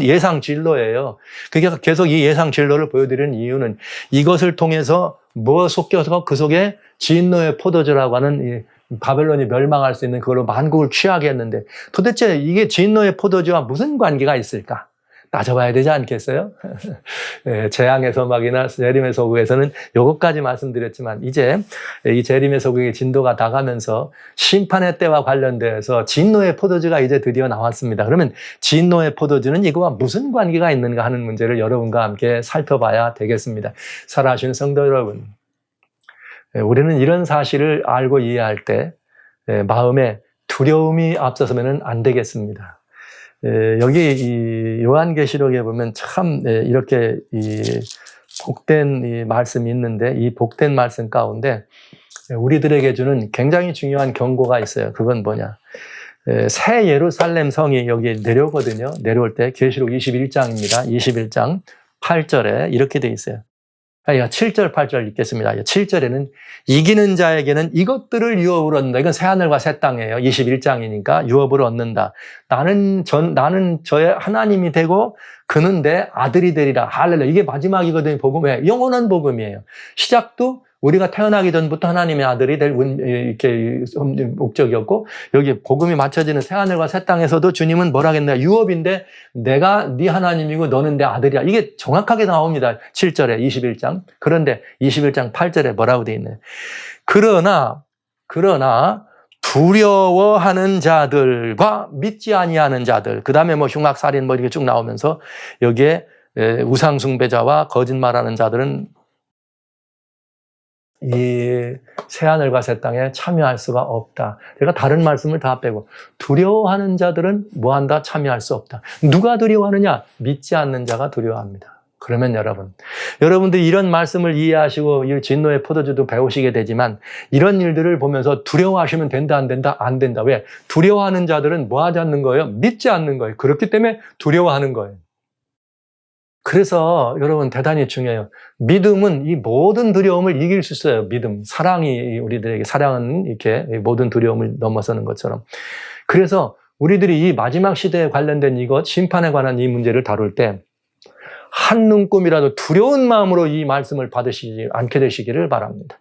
예상 진로예요. 그게 계속 이 예상 진로를 보여드리는 이유는 이것을 통해서 뭐 속여서 그 속에 진노의 포도주라고 하는 바벨론이 멸망할 수 있는 그걸로 만국을 취하게 했는데 도대체 이게 진노의 포도주와 무슨 관계가 있을까? 따져봐야 되지 않겠어요? 재앙의 서막이나 재림의 소국에서는 이것까지 말씀드렸지만 이제 이 재림의 소국의 진도가 나가면서 심판의 때와 관련돼서 진노의 포도주가 이제 드디어 나왔습니다. 그러면 진노의 포도주는 이거와 무슨 관계가 있는가 하는 문제를 여러분과 함께 살펴봐야 되겠습니다. 사랑하시는 성도 여러분, 우리는 이런 사실을 알고 이해할 때 마음에 두려움이 앞서서면 안 되겠습니다. 여기 이 요한계시록에 보면 참 이렇게 이 복된 이 말씀이 있는데 이 복된 말씀 가운데 우리들에게 주는 굉장히 중요한 경고가 있어요. 그건 뭐냐? 새 예루살렘 성이 여기 내려오거든요. 내려올 때 계시록 21장입니다. 21장 8절에 이렇게 돼 있어요. 7절, 8절 읽겠습니다. 7절에는 이기는 자에게는 이것들을 유업으로 얻는다. 이건 새하늘과 새 땅이에요. 21장이니까 유업으로 얻는다. 나는 저의 하나님이 되고 그는 내 아들이 되리라. 할렐루야. 이게 마지막이거든요. 복음의 영원한 복음이에요. 시작도 우리가 태어나기 전부터 하나님의 아들이 될 이렇게 목적이었고 여기 복음이 맞춰지는 새하늘과 새 땅에서도 주님은 뭐라 했나요? 유업인데 내가 네 하나님이고 너는 내 아들이야. 이게 정확하게 나옵니다. 7절에 21장. 그런데 21장 8절에 뭐라고 돼 있나요? 그러나 두려워하는 자들과 믿지 아니하는 자들, 그 다음에 뭐 흉악, 살인 뭐 이렇게 쭉 나오면서 여기에 우상 숭배자와 거짓말하는 자들은 이 새하늘과 새 땅에 참여할 수가 없다. 제가 다른 말씀을 다 빼고 두려워하는 자들은 뭐한다? 참여할 수 없다. 누가 두려워하느냐? 믿지 않는 자가 두려워합니다. 그러면 여러분들이 이런 말씀을 이해하시고 이 진노의 포도주도 배우시게 되지만 이런 일들을 보면서 두려워하시면 된다, 안 된다? 안 된다. 왜? 두려워하는 자들은 뭐 하지 않는 거예요? 믿지 않는 거예요. 그렇기 때문에 두려워하는 거예요. 그래서 여러분 대단히 중요해요. 믿음은 이 모든 두려움을 이길 수 있어요. 믿음, 사랑이 우리들에게 사랑은 이렇게 모든 두려움을 넘어서는 것처럼. 그래서 우리들이 이 마지막 시대에 관련된 이것, 심판에 관한 이 문제를 다룰 때 한 눈금이라도 두려운 마음으로 이 말씀을 받으시지 않게 되시기를 바랍니다.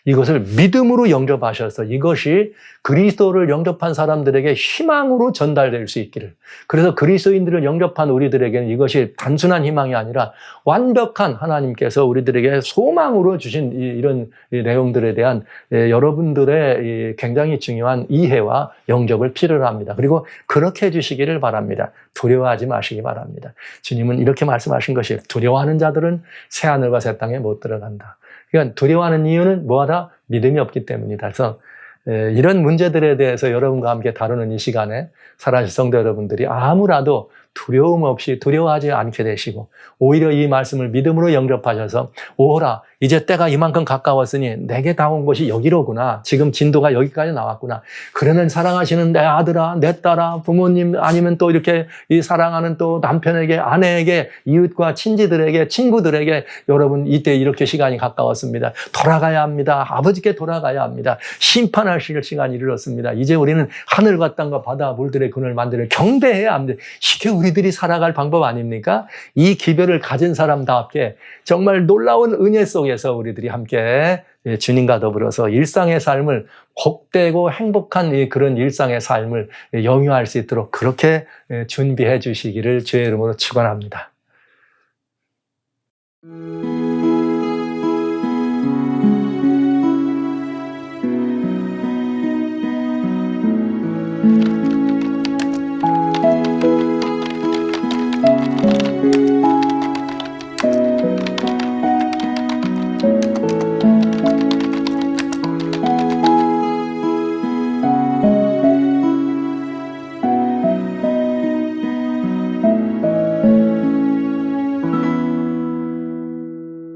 이것을 믿음으로 영접하셔서 이것이 그리스도를 영접한 사람들에게 희망으로 전달될 수 있기를. 그래서 그리스도인들을 영접한 우리들에게는 이것이 단순한 희망이 아니라 완벽한 하나님께서 우리들에게 소망으로 주신 이런 내용들에 대한 여러분들의 굉장히 중요한 이해와 영접을 필요로 합니다. 그리고 그렇게 해주시기를 바랍니다. 두려워하지 마시기 바랍니다. 주님은 이렇게 말씀하신 것이 두려워하는 자들은 새하늘과 새 땅에 못 들어간다. 그러니까 두려워하는 이유는 뭐하다? 믿음이 없기 때문이다. 그래서 이런 문제들에 대해서 여러분과 함께 다루는 이 시간에 사랑하는 성도 여러분들이 아무라도 두려움 없이 두려워하지 않게 되시고 오히려 이 말씀을 믿음으로 영접하셔서 오호라 이제 때가 이만큼 가까웠으니 내게 다온 곳이 여기로구나. 지금 진도가 여기까지 나왔구나. 그러면 사랑하시는 내 아들아, 내 딸아, 부모님 아니면 또 이렇게 이 사랑하는 또 남편에게, 아내에게, 이웃과 친지들에게, 친구들에게 여러분 이때 이렇게 시간이 가까웠습니다. 돌아가야 합니다. 아버지께 돌아가야 합니다. 심판하실 시간이 이르렀습니다. 이제 우리는 하늘과 땅과 바다, 물들의 근을 만들어 경배해야 합니다. 이게 우리들이 살아갈 방법 아닙니까? 이 기별을 가진 사람답게 정말 놀라운 은혜 속에서 우리들이 함께 주님과 더불어서 일상의 삶을 복되고 행복한 그런 일상의 삶을 영유할 수 있도록 그렇게 준비해 주시기를 주의 이름으로 축원합니다.